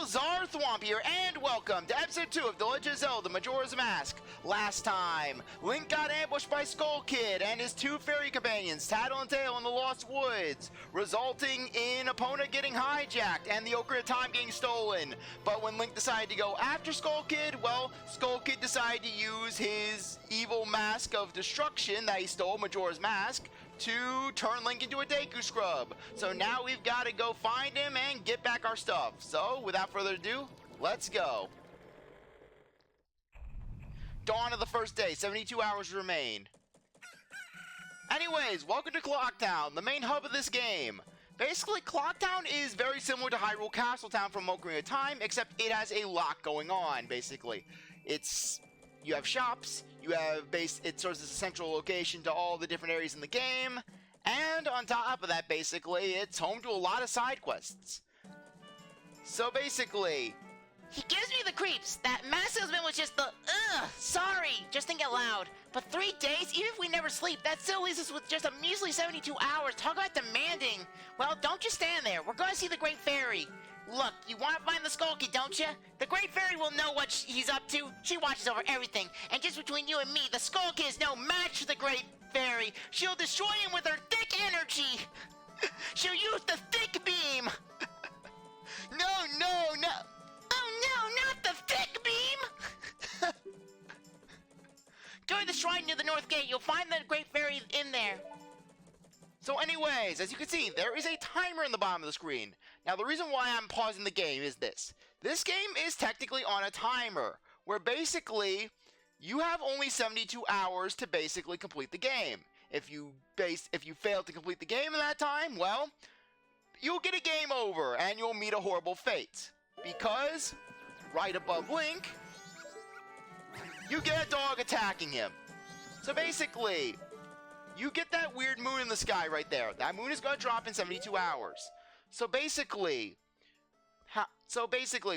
Hello, CzarThwomp here, and welcome to episode 2 of The Legend of Zelda: Majora's Mask. Last time, Link got ambushed by Skull Kid and his two fairy companions, Tattle and Tail, in the Lost Woods, resulting in Epona getting hijacked and the Ocarina of Time getting stolen. But when Link decided to go after Skull Kid, well, Skull Kid decided to use his evil mask of destruction that he stole, Majora's Mask, to turn Link into a Deku Scrub. So now we've got to go find him and get back our stuff. So, without further ado, let's go. Dawn of the first day, 72 hours remain. Anyways, welcome to Clocktown, the main hub of this game. Basically, Clocktown is very similar to Hyrule Castletown from Ocarina of Time, except it has a lot going on, basically. You have shops, it serves as a central location to all the different areas in the game, and on top of that, basically, it's home to a lot of side quests. So basically, he gives me the creeps. That mask salesman was just the, sorry, just think out loud. But 3 days, even if we never sleep, that still leaves us with just a measly 72 hours. Talk about demanding. Well, don't just stand there. We're going to see the Great Fairy. Look, you want to find the Skull Kid, don't you? The Great Fairy will know what he's up to. She watches over everything. And just between you and me, the Skull Kid is no match for the Great Fairy. She'll destroy him with her thick energy. She'll use the thick beam. No. Oh, no, not the thick beam. Go to the shrine near the north gate. You'll find the Great Fairy in there. So anyways, as you can see, there is a timer in the bottom of the screen. Now, the reason why I'm pausing the game is this. This game is technically on a timer, where basically, you have only 72 hours to basically complete the game. If you fail to complete the game in that time, well, you'll get a game over, and you'll meet a horrible fate. Because, right above Link, you get a dog attacking him. So basically, you get that weird moon in the sky right there. That moon is going to drop in 72 hours. So basically,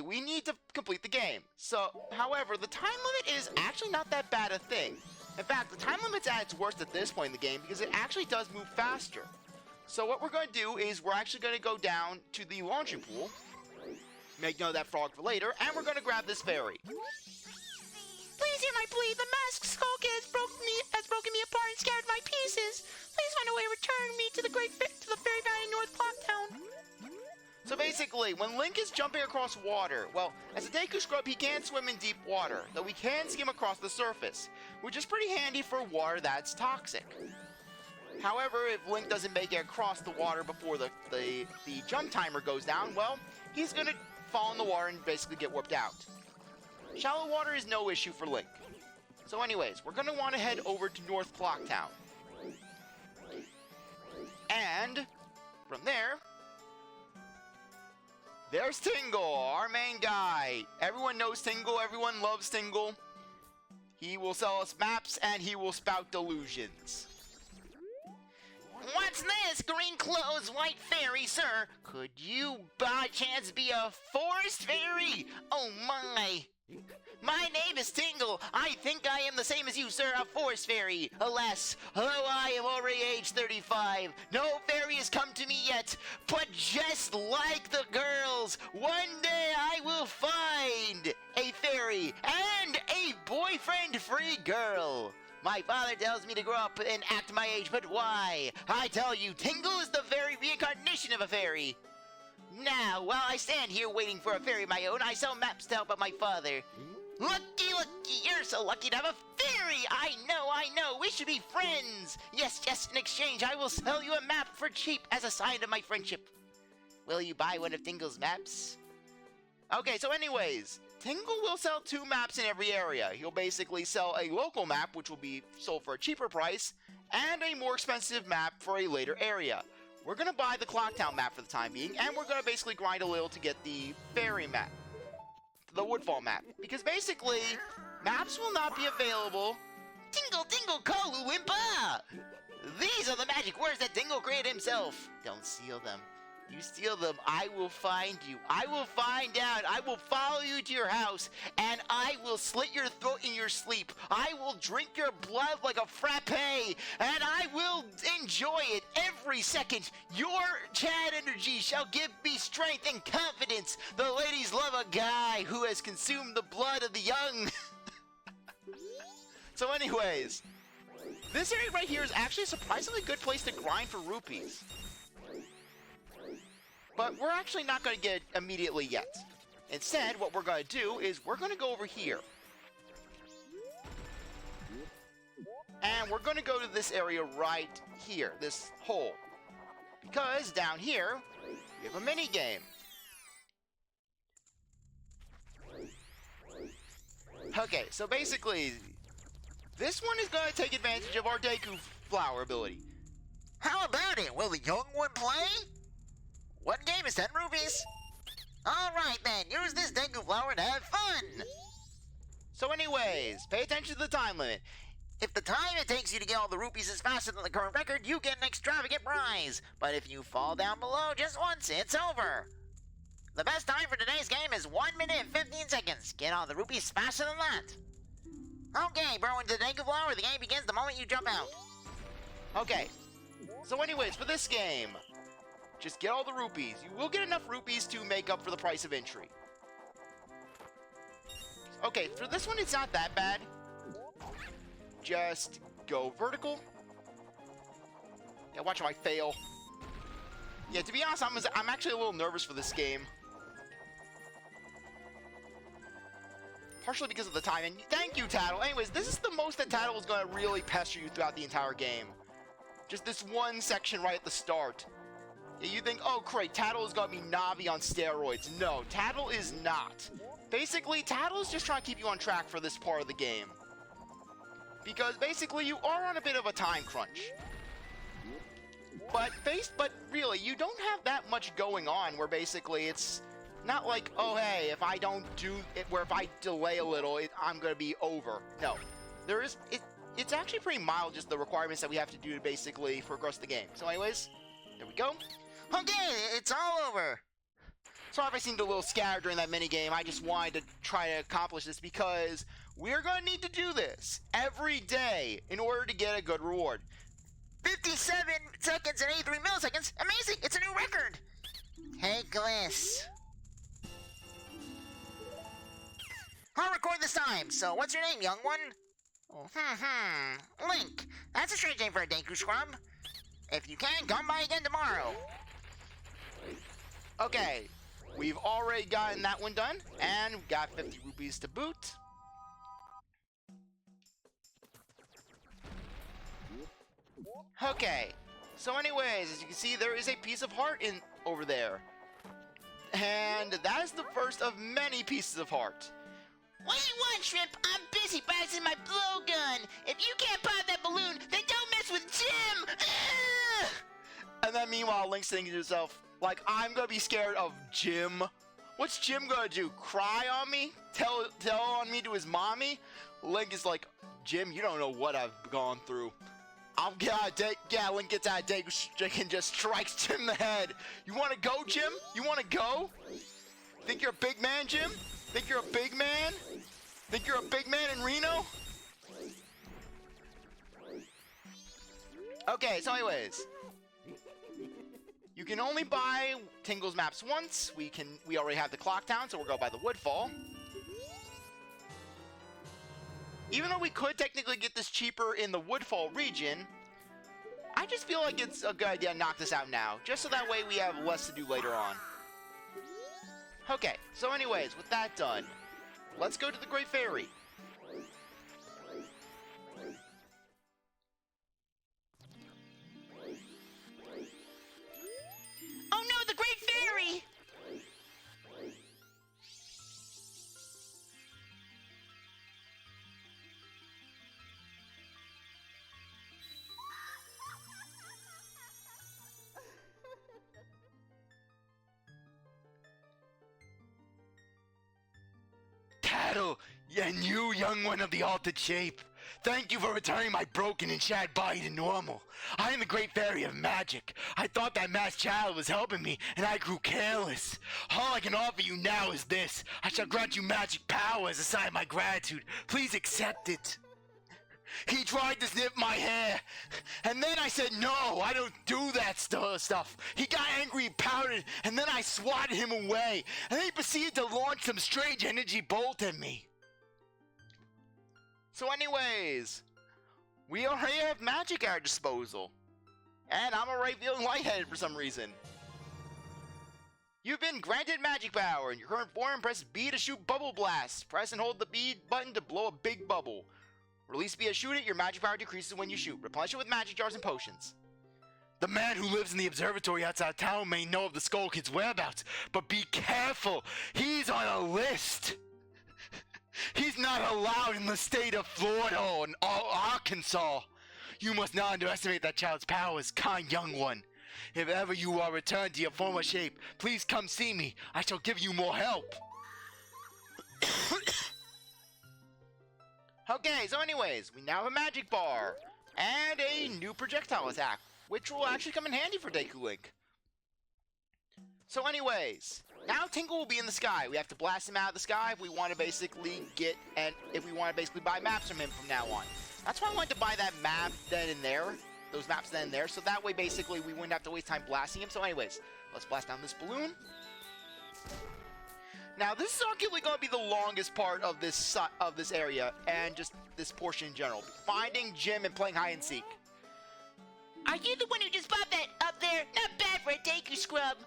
we need to complete the game. So, however, the time limit is actually not that bad a thing. In fact, the time limit's at its worst at this point in the game because it actually does move faster. So what we're going to do is we're actually going to go down to the launching pool, make note of that frog for later, and we're going to grab this fairy. Please hear my plea. The masked Skull Kid has broken me apart and scattered my pieces. Please find a way to return me to the Fairy Valley North Clocktown. So basically, when Link is jumping across water, well, as a Deku Scrub, he can't swim in deep water, though he can skim across the surface, which is pretty handy for water that's toxic. However, if Link doesn't make it across the water before the jump timer goes down, well, he's going to fall in the water and basically get warped out. Shallow water is no issue for Link. So anyways, we're going to want to head over to North Clocktown. And from there, there's Tingle, our main guy. Everyone knows Tingle, everyone loves Tingle. He will sell us maps and he will spout delusions. What's this? Green clothes, white fairy, sir. Could you by chance be a forest fairy? Oh my. My name is Tingle. I think I am the same as you, sir, a forest fairy. Alas, although I am already age 35, no fairy has come to me yet. But just like the girls, one day I will find a fairy and a boyfriend-free girl. My father tells me to grow up and act my age, but why? I tell you, Tingle is the very reincarnation of a fairy. Now, while I stand here waiting for a fairy of my own, I sell maps to help out my father. Looky, you're so lucky to have a fairy! I know, we should be friends! Yes, in exchange, I will sell you a map for cheap as a sign of my friendship. Will you buy one of Tingle's maps? Okay, so anyways, Tingle will sell 2 maps in every area. He'll basically sell a local map, which will be sold for a cheaper price, and a more expensive map for a later area. We're going to buy the Clocktown map for the time being, and we're going to basically grind a little to get the fairy map. The Woodfall map. Because basically, maps will not be available. Tingle, Kolu, Wimpa! These are the magic words that Tingle created himself. Don't steal them. You steal them, I will find you. I will find out. I will follow you to your house, and I will slit your throat in your sleep. I will drink your blood like a frappe, and I will enjoy it every second. Your Chad energy shall give me strength and confidence. The ladies love a guy who has consumed the blood of the young. So anyways, this area right here is actually a surprisingly good place to grind for rupees. But we're actually not going to get it immediately yet. Instead, what we're going to do is we're going to go over here. And we're going to go to this area right here, this hole. Because down here, we have a mini game. Okay, so basically, this one is going to take advantage of our Deku Flower ability. How about it? Will the young one play? One game is 10 rupees. Alright then, use this Deku Flower to have fun. So anyways, pay attention to the time limit. If the time it takes you to get all the rupees is faster than the current record, you get an extravagant prize. But if you fall down below just once, it's over. The best time for today's game is 1 minute and 15 seconds. Get all the rupees faster than that. Okay, bro, into the Deku Flower. The game begins the moment you jump out. Okay, so anyways, for this game, just get all the rupees. You will get enough rupees to make up for the price of entry. Okay, for this one, it's not that bad. Just go vertical. Yeah, watch how I fail. Yeah, to be honest, I'm actually a little nervous for this game. Partially because of the time, and thank you, Tattle. Anyways, this is the most that Tattle is going to really pester you throughout the entire game. Just this one section right at the start. Yeah, you think, oh great, Tattle is going to be Navi on steroids. No, Tattle is not. Basically, Tattle is just trying to keep you on track for this part of the game. Because basically, you are on a bit of a time crunch. But really, you don't have that much going on where basically it's not like, oh hey, if I don't do it, where if I delay a little, I'm going to be over. No. It's actually pretty mild, just the requirements that we have to do basically progress the game. So anyways, there we go. Okay, it's all over. Sorry if I seemed a little scattered during that minigame. I just wanted to try to accomplish this because we're going to need to do this every day in order to get a good reward. 57 seconds and 83 milliseconds. Amazing, it's a new record. Take this. I'll record this time. So what's your name, young one? Link. That's a strange name for a Deku Scrub. If you can, come by again tomorrow. Okay, we've already gotten that one done, and we've got 50 rupees to boot. Okay, so anyways, as you can see, there is a piece of heart in over there. And that is the first of many pieces of heart. What do you want, Shrimp? I'm busy practicing my blowgun. If you can't pop that balloon, then don't mess with Jim! Ugh! And then meanwhile, Link's thinking to himself, like, I'm gonna be scared of Jim? What's Jim gonna do? Cry on me? Tell on me to his mommy? Link is like, Jim, you don't know what I've gone through. I'll get out of Link gets out of Deku and just strikes Jim in the head. You wanna go, Jim? You wanna go? Think you're a big man, Jim? Think you're a big man? Think you're a big man in Reno? Okay, so anyways. You can only buy Tingle's maps once. We already have the Clock Town, so we'll go by the Woodfall. Even though we could technically get this cheaper in the Woodfall region, I just feel like it's a good idea to knock this out now, just so that way we have less to do later on. Okay, so anyways, with that done, let's go to the Great Fairy. Oh no, the Great Fairy! Tattle, and you, young one of the altered shape. Thank you for returning my broken and shattered body to normal. I am the Great Fairy of Magic. I thought that masked child was helping me, and I grew careless. All I can offer you now is this. I shall grant you magic power as a sign of my gratitude. Please accept it. He tried to snip my hair, and then I said, no, I don't do that stuff. He got angry, pouted, and then I swatted him away, and then he proceeded to launch some strange energy bolt at me. So anyways, we already have magic at our disposal, and I'm already feeling lightheaded for some reason. You've been granted magic power. In your current form, press B to shoot bubble blasts. Press and hold the B button to blow a big bubble. Release B to shoot it. Your magic power decreases when you shoot. Replenish it with magic jars and potions. The man who lives in the observatory outside town may know of the Skull Kid's whereabouts, but be careful. He's on a list. He's not allowed in the state of Florida or in Arkansas. You must not underestimate that child's powers, kind young one. If ever you are returned to your former shape, please come see me. I shall give you more help. Okay, so anyways, we now have a magic bar and a new projectile attack, which will actually come in handy for Deku Link. So anyways, now Tingle will be in the sky. We have to blast him out of the sky if we want to basically buy maps from him from now on. That's why I wanted to buy that map then and there. Those maps then and there, so that way basically we wouldn't have to waste time blasting him. So anyways, let's blast down this balloon. Now this is arguably going to be the longest part of this area and just this portion in general. Finding Jim and playing hide and seek. Are you the one who just bought that up there? Not bad for a Deku Scrub.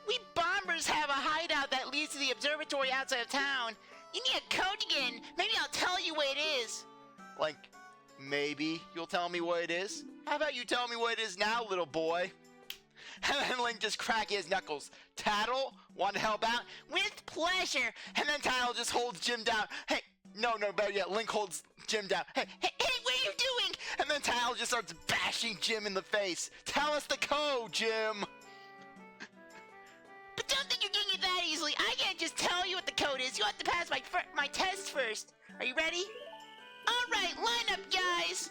We bombers have a hideout that leads to the observatory outside of town. You need a code again. Maybe I'll tell you what it is. Like, maybe you'll tell me what it is? How about you tell me what it is now, little boy? And then Link just cracking his knuckles. Tattle, want to help out? With pleasure. And then Tattle just holds Jim down. Hey, no, better yet, Link holds Jim down. Hey, What are you doing? and then Tattle just starts bashing Jim in the face. Tell us the code, Jim. But don't think you're getting it that easily. I can't just tell you what the code is. You have to pass my test first. Are you ready? All right, line up, guys.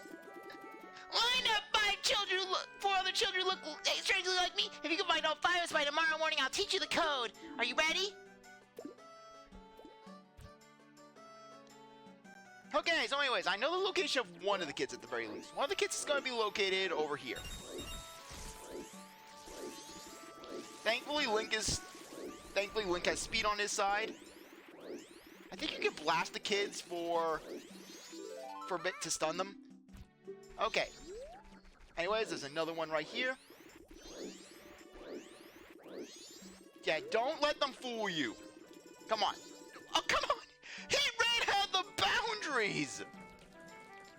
Line up, 4 other children who look strangely like me. If you can find all 5 of us by tomorrow morning, I'll teach you the code. Are you ready? Okay, so anyways, I know the location of one of the kids at the very least. One of the kids is going to be located over here. Thankfully, Link has speed on his side. I think you can blast the kids for a bit to stun them. Okay. Anyways, there's another one right here. Yeah, don't let them fool you. Come on. Oh, come on! He ran out of the boundaries!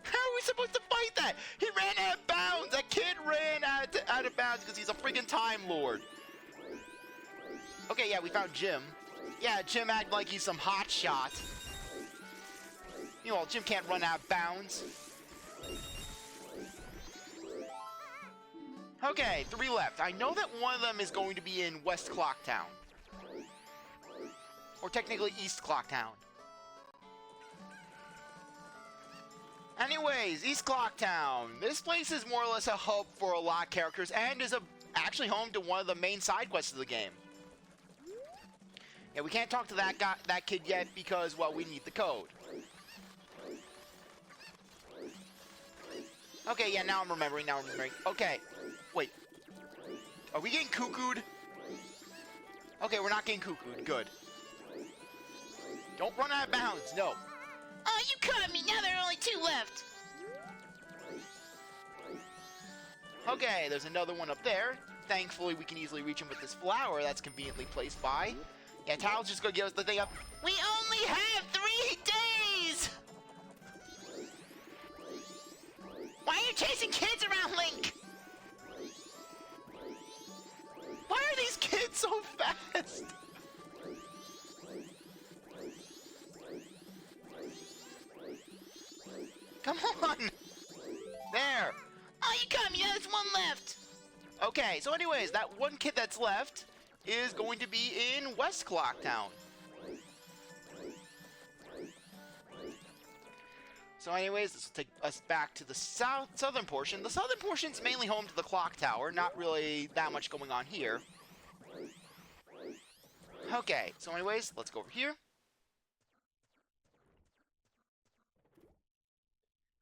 How are we supposed to fight that? He ran out of bounds! That kid ran out of bounds because he's a freaking Time Lord. Okay, yeah, we found Jim. Yeah, Jim acting like he's some hot shot. You know, Jim can't run out of bounds. Okay, 3 left. I know that one of them is going to be in West Clocktown. Or technically East Clocktown. Anyways, East Clocktown. This place is more or less a hub for a lot of characters and is actually home to one of the main side quests of the game. Yeah, we can't talk to that kid yet because, well, we need the code. Okay, yeah, now I'm remembering. Okay, wait. Are we getting cuckooed? Okay, we're not getting cuckooed. Good. Don't run out of bounds, no. Oh, you caught me. Now there are only 2 left. Okay, there's another one up there. Thankfully, we can easily reach him with this flower that's conveniently placed by. Yeah, Tao's just gonna give us the thing up. We only have 3 days! Why are you chasing kids around, Link? Why are these kids so fast? Come on! There! Oh, you got me. Now there's 1 left. Okay, so anyways, that one kid that's left is going to be in West Clocktown. So anyways, this will take us back to the southern portion. The southern portion is mainly home to the clock tower. Not really that much going on here. Okay, so anyways, let's go over here.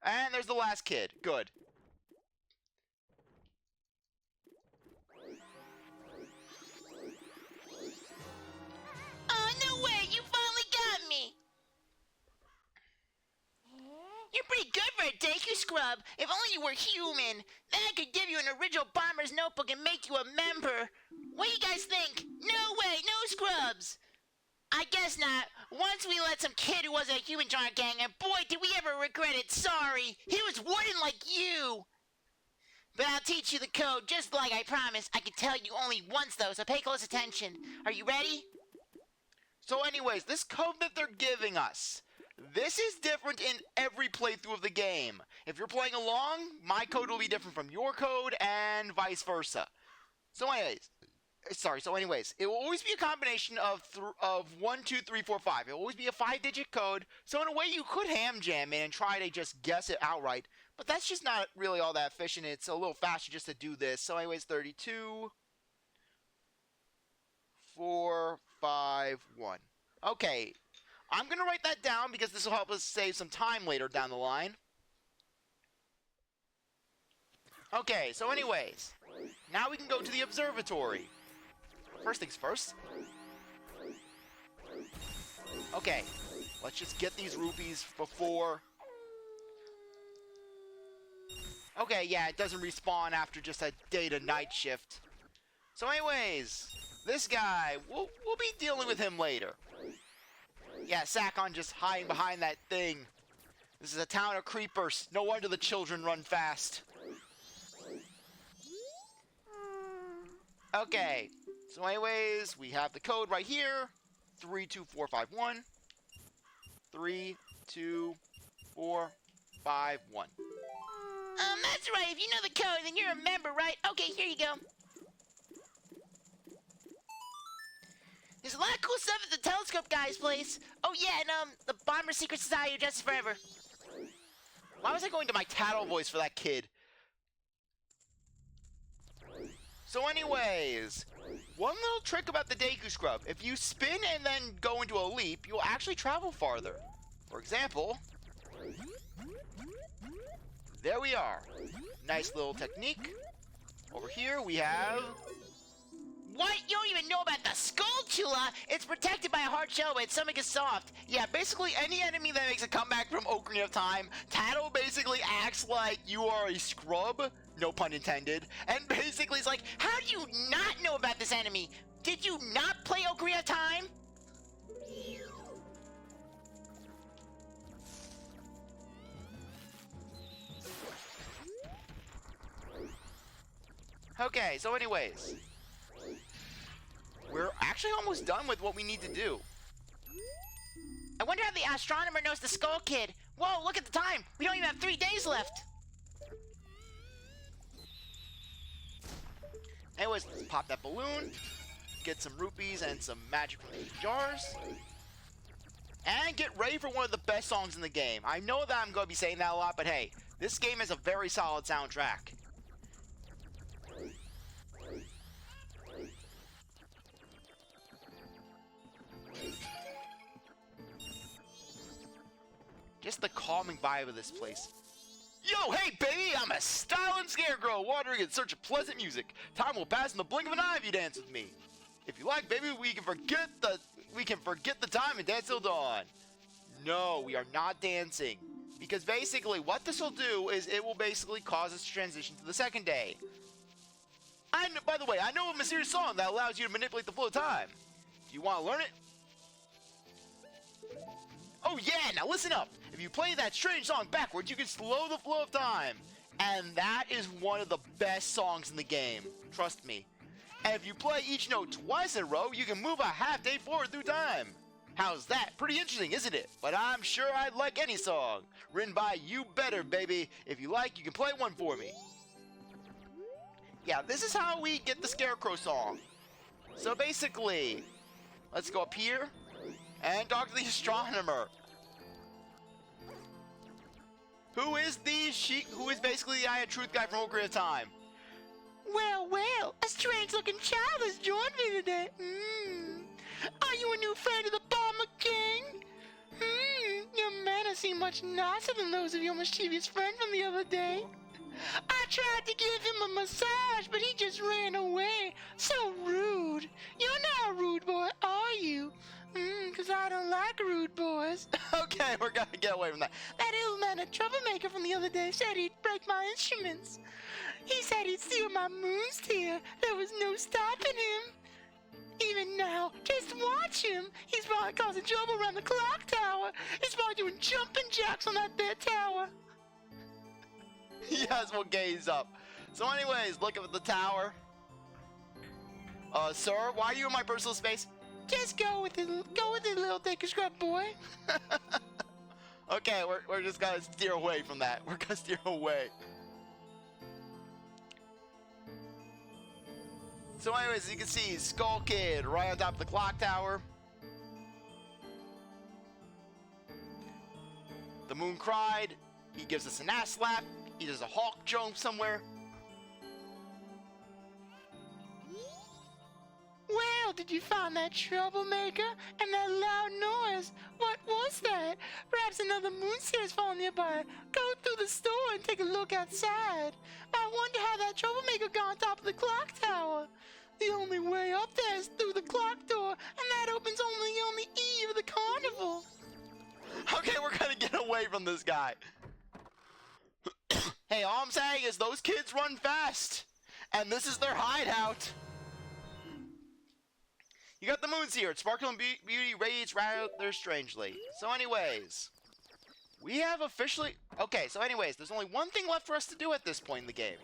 And there's the last kid. Good. Oh, no way! You finally got me! You're pretty good for a Deku Scrub. If only you were human. Then I could give you an original Bomber's Notebook and make you a member. What do you guys think? No way, no scrubs! I guess not. Once we let some kid who wasn't a human join our gang, and boy, did we ever regret it. Sorry. He was wooden like you. But I'll teach you the code, just like I promised. I can tell you only once, though, so pay close attention. Are you ready? So anyways, this code that they're giving us, this is different in every playthrough of the game. If you're playing along, my code will be different from your code, and vice versa. So anyways, it will always be a combination of 1, 2, 3, 4, 5. It will always be a 5-digit code, so in a way you could ham jam it and try to just guess it outright, but that's just not really all that efficient. It's a little faster just to do this. So anyways, 32, 4, 5, 1. Okay, I'm going to write that down because this will help us save some time later down the line. Okay, so anyways, now we can go to the observatory. First things first. Okay, let's just get these rupees before... Okay, yeah, it doesn't respawn after just a day to night shift. So anyways, this guy, we'll be dealing with him later. Yeah, Sakon just hiding behind that thing. This is a town of creepers. No wonder the children run fast. Okay, so anyways, we have the code right here. 32451. 32451. That's right. If you know the code, then you're a member, right? Okay, here you go. There's a lot of cool stuff at the telescope guy's place. Oh yeah, and the Bomber Secret Society of Justice Forever. Why was I going to my tattle voice for that kid? So anyways, one little trick about the Deku Scrub. If you spin and then go into a leap, you'll actually travel farther. For example, there we are. Nice little technique. Over here we have... What? You don't even know about the Skulltula? It's protected by a hard shell, but its stomach is soft. Yeah, basically any enemy that makes a comeback from Ocarina of Time, Tattle basically acts like you are a scrub, no pun intended, and basically it's like, How do you not know about this enemy? Did you not play Ocarina of Time? okay, so anyways, we're actually almost done with what we need to do. I wonder how the astronomer knows the Skull Kid. Whoa, look at the time. We don't even have 3 days left. Anyways, let's pop that balloon, get some rupees and some magic from these jars, and get ready for one of the best songs in the game. I know that I'm going to be saying that a lot, but hey, this game has a very solid soundtrack. Just the calming vibe of this place. Yo, hey, baby, I'm a styling scarecrow wandering in search of pleasant music. Time will pass in the blink of an eye if you dance with me. If you like, baby, we can forget the time and dance till dawn. No, we are not dancing. Because basically, what this will do is it will basically cause us to transition to the second day. By the way, I know a mysterious song that allows you to manipulate the flow of time. Do you want to learn it? Oh yeah, now listen up. If you play that strange song backwards, you can slow the flow of time. And that is one of the best songs in the game. Trust me. And if you play each note twice in a row, you can move a half day forward through time. How's that? Pretty interesting, isn't it? But I'm sure I'd like any song. Written by You Better, baby. If you like, you can play one for me. Yeah, this is how we get the Scarecrow song. So basically, let's go up here and talk to the astronomer. Who is basically the Eye of Truth guy from Ocarina of Time. Well, a strange-looking child has joined me today. Are you a new friend of the Bomber King? Your manners seem much nicer than those of your mischievous friend from the other day. I tried to give him a massage, but he just ran away. So rude. You're not a rude boy, are you? 'Cause I don't like rude boys. Okay, we're gonna get away from that. That ill-mannered troublemaker from the other day said he'd break my instruments. He said he'd steal my moon's tear. There was no stopping him. Even now, just watch him. He's probably causing trouble around the clock tower. He's probably doing jumping jacks on that there tower. Yes, we'll gaze up. So anyways, look at the tower. Sir, why are you in my personal space? Just go with it, little Deku Scrub boy. Okay, we're just gonna steer away from that. We're gonna steer away. So anyways, as you can see, Skull Kid right on top of the clock tower. The moon cried. He gives us an ass slap. He does a hawk jump somewhere. Well, did you find that troublemaker and that loud noise? What was that? Perhaps another moonseer is falling nearby. Go through the store and take a look outside. I wonder how that troublemaker got on top of the clock tower. The only way up there is through the clock door, and that opens only on the eve of the carnival. Okay, we're gonna get away from this guy. Hey, all I'm saying is those kids run fast, and this is their hideout. You got the moons here. Sparkle and beauty radiates rather strangely. So anyways, we have officially... Okay, so anyways, there's only one thing left for us to do at this point in the game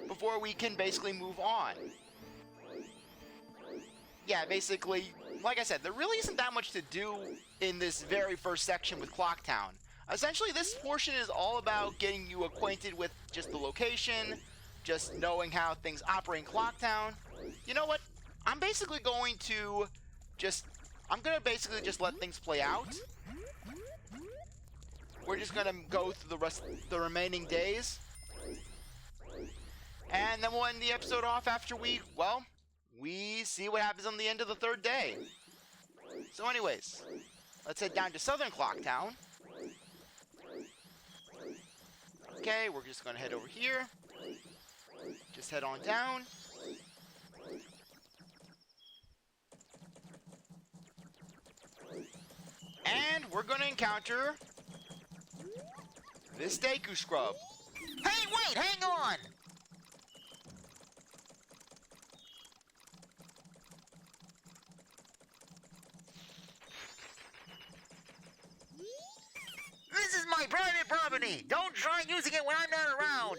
before we can basically move on. Yeah, basically, like I said, there really isn't that much to do in this very first section with Clocktown. Essentially, this portion is all about getting you acquainted with just the location, just knowing how things operate in Clocktown. You know what? I'm basically going to just let things play out. We're just gonna go through the remaining days. And then we'll end the episode off after we see what happens on the end of the third day. So anyways, let's head down to Southern Clocktown. Okay, we're just gonna head over here. Just head on down. And we're gonna encounter this Deku Scrub. Hey, wait, hang on! This is my private property! Don't try using it when I'm not around!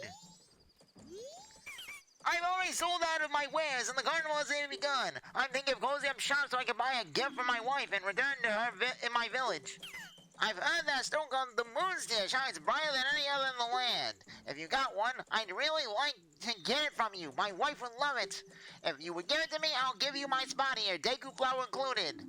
I've already sold out of my wares and the carnival hasn't even begun. I'm thinking of closing up shop so I can buy a gift for my wife and return to her in my village. I've heard that stone called the Moonsteer shines brighter than any other in the land. If you got one, I'd really like to get it from you. My wife would love it. If you would give it to me, I'll give you my spot here, Deku flower included.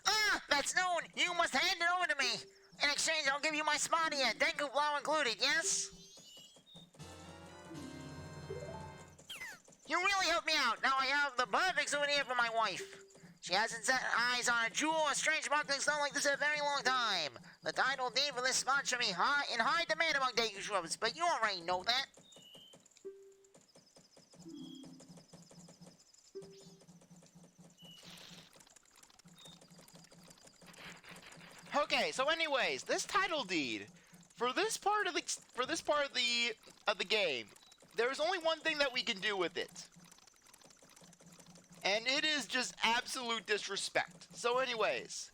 Ah, that's known. You must hand it over to me. In exchange, I'll give you my spot here, Deku flower included, yes? You really helped me out. Now I have the perfect souvenir for my wife. She hasn't set eyes on a jewel or strange sparkling stone like this in a very long time. The title deed for this spot should be in high demand among Deku Scrubs, but you already know that. Okay, so anyways, this title deed for this part of the game, there's only one thing that we can do with it. And it is just absolute disrespect. So anyways,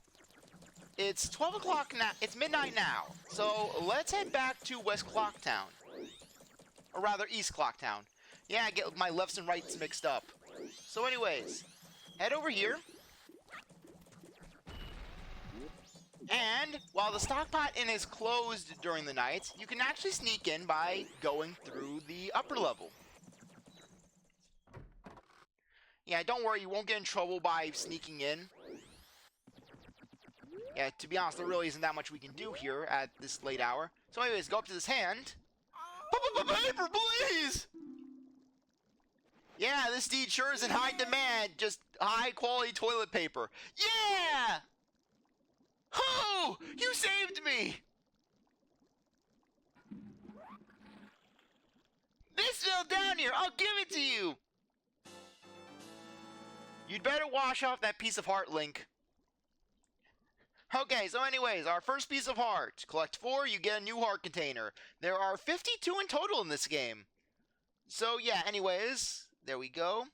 it's 12 o'clock now, it's midnight now. So let's head back to West Clocktown. Or rather, East Clocktown. Yeah, I get my lefts and rights mixed up. So anyways, head over here. And while the Stockpot Inn is closed during the night, you can actually sneak in by going through the upper level. Yeah, don't worry, you won't get in trouble by sneaking in. Yeah, to be honest, there really isn't that much we can do here at this late hour. So anyways, go up to this hand. Paper, please! Yeah, this deed sure is in high demand. Just high-quality toilet paper. Yeah! Oh! You saved me! This fell down here. I'll give it to you. You'd better wash off that piece of heart, Link. Okay, so anyways, our first piece of heart. Collect 4, you get a new heart container. There are 52 in total in this game. So yeah, anyways, there we go.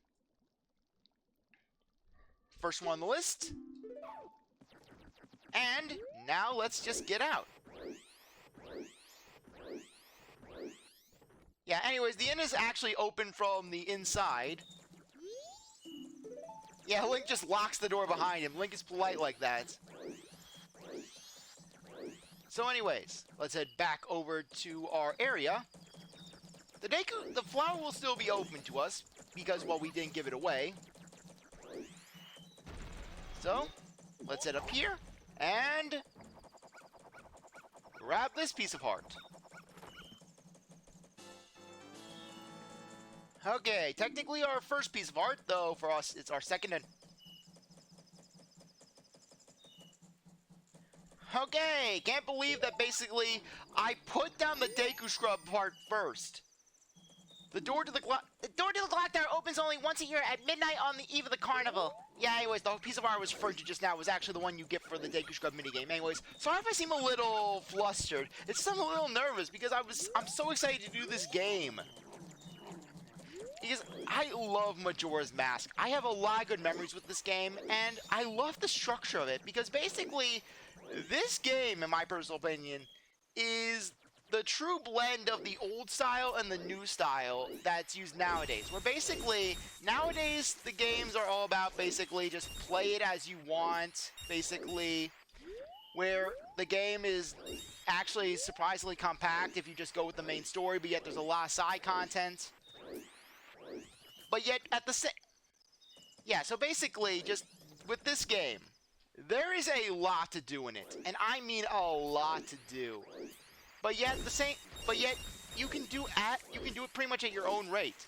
First one on the list. And now let's just get out. Yeah, anyways, the inn is actually open from the inside. Yeah, Link just locks the door behind him. Link is polite like that. So anyways, let's head back over to our area. The flower will still be open to us because, well, we didn't give it away. So, let's head up here and grab this piece of heart. Okay, technically our first piece of art, though, for us, it's our second and... Okay, can't believe that basically I put down the Deku Scrub part first. The door to the clock tower opens only once a year at midnight on the eve of the carnival. Yeah, anyways, the piece of art I was referring to just now was actually the one you get for the Deku Scrub minigame. Anyways, sorry if I seem a little flustered. It's just I'm a little nervous because I'm so excited to do this game. Because I love Majora's Mask. I have a lot of good memories with this game, and I love the structure of it, because basically, this game, in my personal opinion, is the true blend of the old style and the new style that's used nowadays. Where basically, nowadays, the games are all about basically just play it as you want, basically, where the game is actually surprisingly compact if you just go with the main story, but yet there's a lot of side content. But yet, at the same... Yeah, so basically, just with this game, there is a lot to do in it. And I mean a lot to do. But yet, you can do it pretty much at your own rate.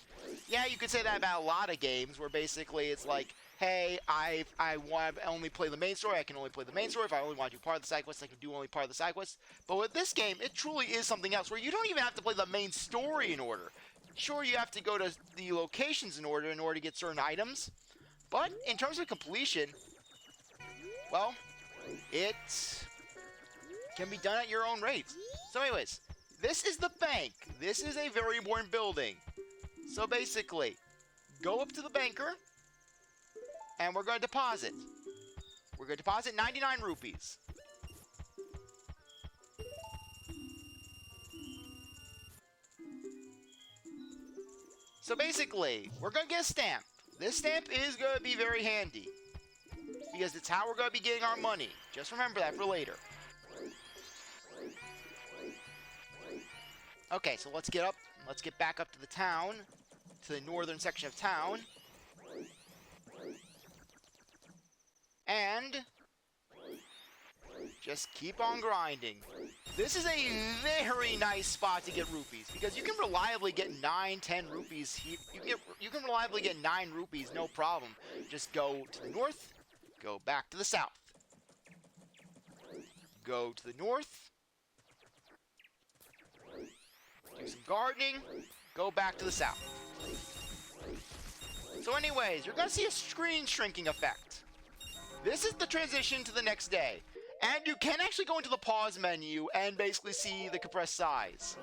Yeah, you could say that about a lot of games, where basically it's like, hey, I want to only play the main story, I can only play the main story. If I only want to do part of the side quest, I can do only part of the side quest. But with this game, it truly is something else, where you don't even have to play the main story in order. Sure, you have to go to the locations in order to get certain items, but in terms of completion, well, it can be done at your own rate. So anyways, this is the bank. This is a very important building. So basically, go up to the banker, and we're going to deposit. We're going to deposit 99 rupees. So basically, we're going to get a stamp. This stamp is going to be very handy, because it's how we're going to be getting our money. Just remember that for later. Okay, so let's get back up to the town, to the northern section of town. And just keep on grinding. This is a very nice spot to get rupees, because you can reliably get 9-10 rupees here. You can reliably get 9 rupees, no problem. Just go to the north, go back to the south. Go to the north, do some gardening, go back to the south. So anyways, you're going to see a screen shrinking effect. This is the transition to the next day. And you can actually go into the pause menu and basically see the compressed size.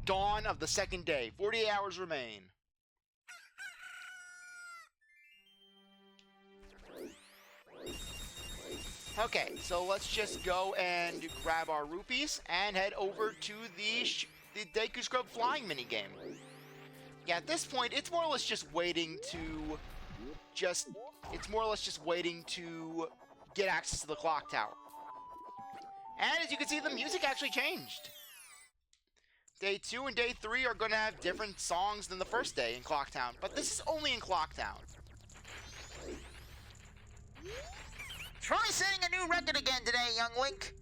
Dawn of the second day. 48 hours remain. Okay, so let's just go and grab our rupees and head over to the Deku Scrub flying minigame. Yeah, at this point, it's more or less just waiting to get access to the clock tower. And as you can see, the music actually changed. Day 2 and Day 3 are going to have different songs than the first day in Clock Town, but this is only in Clock Town. Try setting a new record again today, young Link.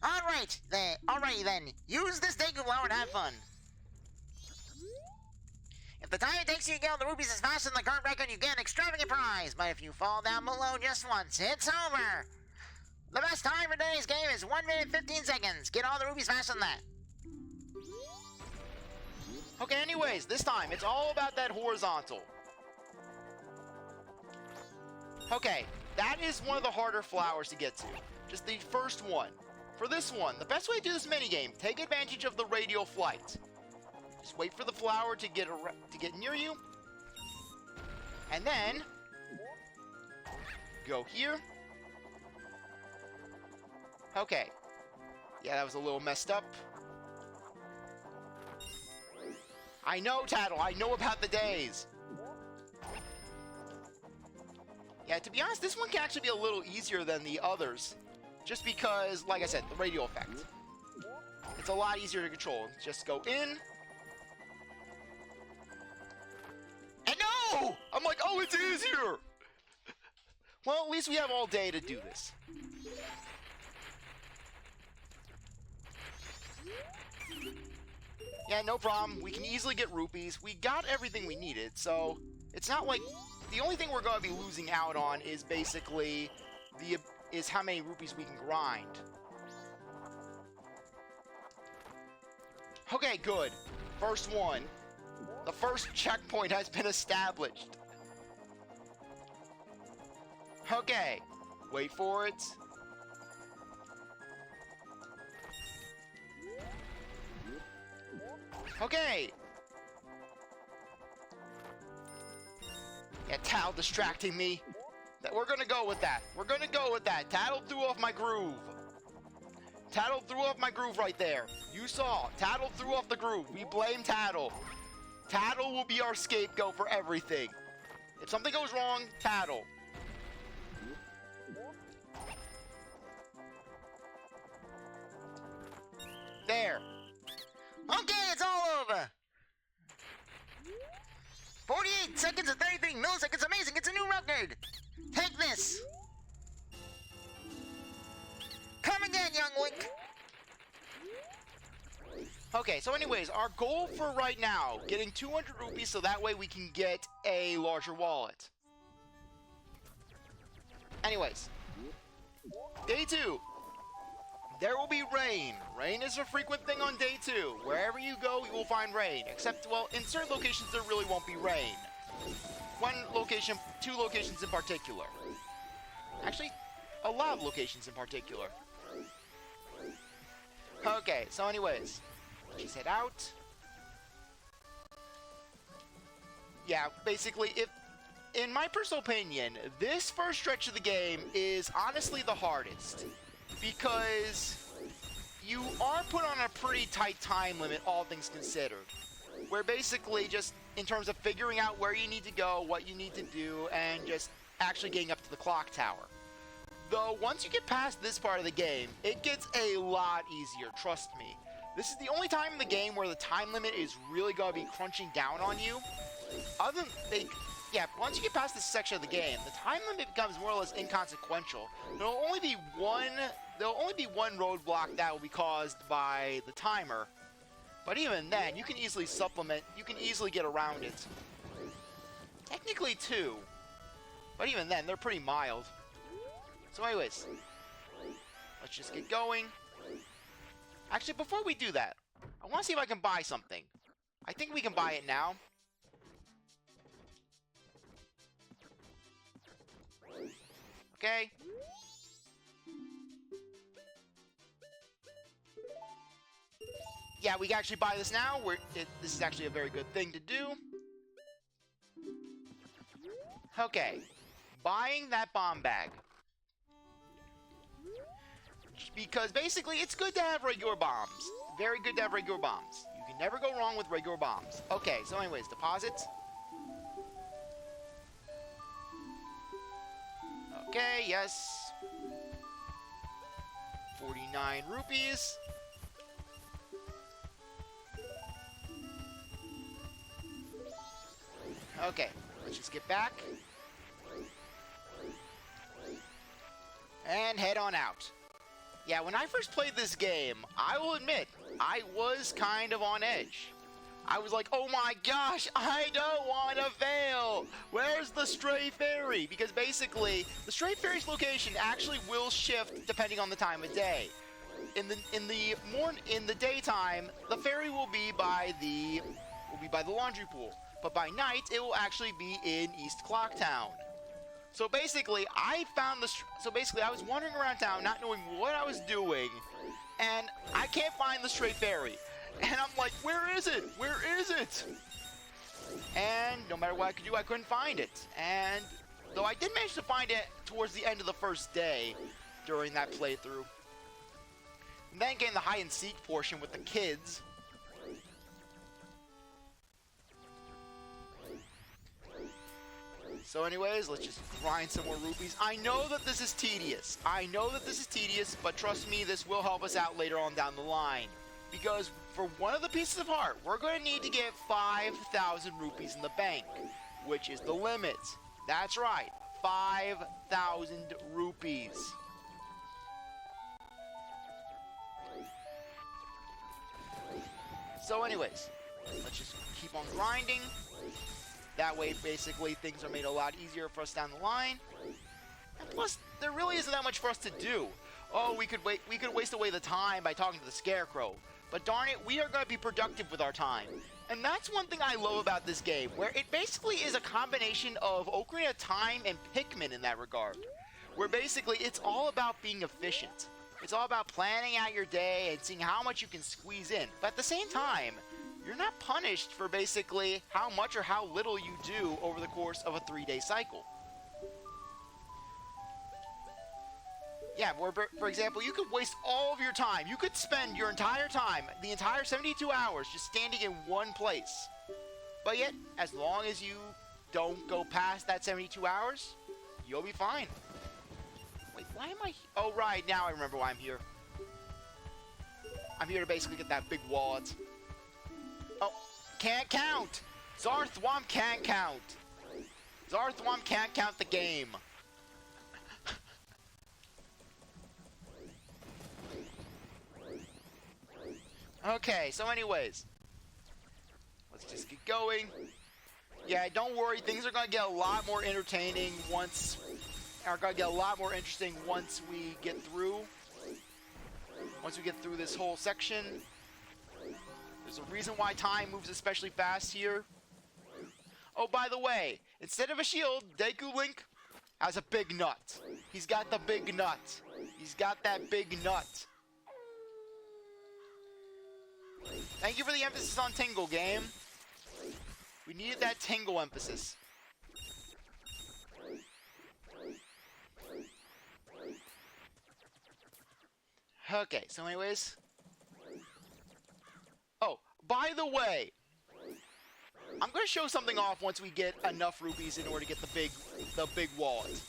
Alrighty then. Use this Deku Flower and have fun. If the time it takes you to get all the rupees is faster than the current record, you get an extravagant prize. But if you fall down below just once, it's over. The best time for today's game is 1 minute 15 seconds. Get all the rupees faster than that. Okay, anyways, this time, it's all about that horizontal. Okay, that is one of the harder flowers to get to. Just the first one. For this one, the best way to do this minigame, take advantage of the radial flight. Just wait for the flower to get near you. And then, go here. Okay. Yeah, that was a little messed up. I know, Tattle, I know about the days. Yeah, to be honest, this one can actually be a little easier than the others. Just because, like I said, the radial effect. It's a lot easier to control. Just go in. And no! I'm like, oh, it's easier! Well, at least we have all day to do this. Yeah, no problem. We can easily get rupees. We got everything we needed, so it's not like... The only thing we're going to be losing out on is basically is how many rupees we can grind. Okay, good. First one. The first checkpoint has been established. Okay. Wait for it. Okay. Yeah, Tattle distracting me. We're gonna go with that. We're gonna go with that. Tattle threw off my groove. Tattle threw off my groove right there. You saw. Tattle threw off the groove. We blame Tattle. Tattle will be our scapegoat for everything. If something goes wrong, Tattle. There. Okay, it's all over. 48 seconds and 33 milliseconds. Amazing. It's a new record. Take this. Come again, young Link. Okay, so anyways, our goal for right now, getting 200 rupees so that way we can get a larger wallet. Anyways, day 2. There will be rain. Rain is a frequent thing on day 2. Wherever you go, you will find rain. Except, well, in certain locations there really won't be rain. One location, 2 locations in particular. Actually, a lot of locations in particular. Okay, so anyways, let's head out. Yeah, basically, in my personal opinion, this first stretch of the game is honestly the hardest. Because you are put on a pretty tight time limit, all things considered. Where basically just in terms of figuring out where you need to go, what you need to do, and just actually getting up to the clock tower. Though, once you get past this part of the game, it gets a lot easier, trust me. This is the only time in the game where the time limit is really going to be crunching down on you. Other than, once you get past this section of the game, the time limit becomes more or less inconsequential. There'll only be one roadblock that will be caused by the timer. But even then, you can easily get around it. Technically 2. But even then, they're pretty mild. So anyways, let's just get going. Actually, before we do that, I want to see if I can buy something. I think we can buy it now. Okay. Yeah, we can actually buy this now. This is actually a very good thing to do. Okay. Buying that bomb bag. Because basically, it's good to have regular bombs. Very good to have regular bombs. You can never go wrong with regular bombs. Okay, so anyways, deposits. Okay, yes. 49 rupees. Okay, let's just get back. and head on out. Yeah, when I first played this game, I will admit, I was kind of on edge. I was like, oh my gosh, I don't want to fail! Where's the stray fairy? Because basically, the stray fairy's location actually will shift depending on the time of day. In the daytime, the fairy will be by the laundry pool, but by night it will actually be in East Clocktown. So basically, I was wandering around town, not knowing what I was doing, and I can't find the stray fairy. And I'm like, where is it? Where is it? And no matter what I could do, I couldn't find it. And though I did manage to find it towards the end of the first day during that playthrough. And then came the hide and seek portion with the kids. So anyways, let's just grind some more rupees. I know that this is tedious. But trust me, this will help us out later on down the line. Because for one of the pieces of heart, we're going to need to get 5,000 rupees in the bank, which is the limit. That's right, 5,000 rupees. So anyways, let's just keep on grinding. That way, basically, things are made a lot easier for us down the line. And plus, there really isn't that much for us to do. Oh, we could waste away the time by talking to the Scarecrow. But darn it, we are going to be productive with our time. And that's one thing I love about this game, where it basically is a combination of Ocarina of Time and Pikmin in that regard. Where basically, it's all about being efficient. It's all about planning out your day and seeing how much you can squeeze in. But at the same time, you're not punished for basically how much or how little you do over the course of a 3-day cycle. Yeah, where, for example, you could waste all of your time. You could spend your entire time, the entire 72 hours, just standing in one place. But yet, as long as you don't go past that 72 hours, you'll be fine. Wait, why am I... Oh, right, now I remember why I'm here. I'm here to basically get that big wallet. Oh, can't count! CzarThwomp can't count! CzarThwomp can't count the game. Okay, so anyways, let's just get going. Yeah, don't worry, things are going to get a lot more entertaining once, are going to get a lot more interesting once we get through this whole section. There's a reason why time moves especially fast here. Oh, by the way, instead of a shield, Deku Link has a big nut. He's got the big nut. He's got that big nut. Thank you for the emphasis on tingle, game. We needed that tingle emphasis. Okay, so anyways. Oh, by the way, I'm going to show something off once we get enough rupees in order to get the big wallet.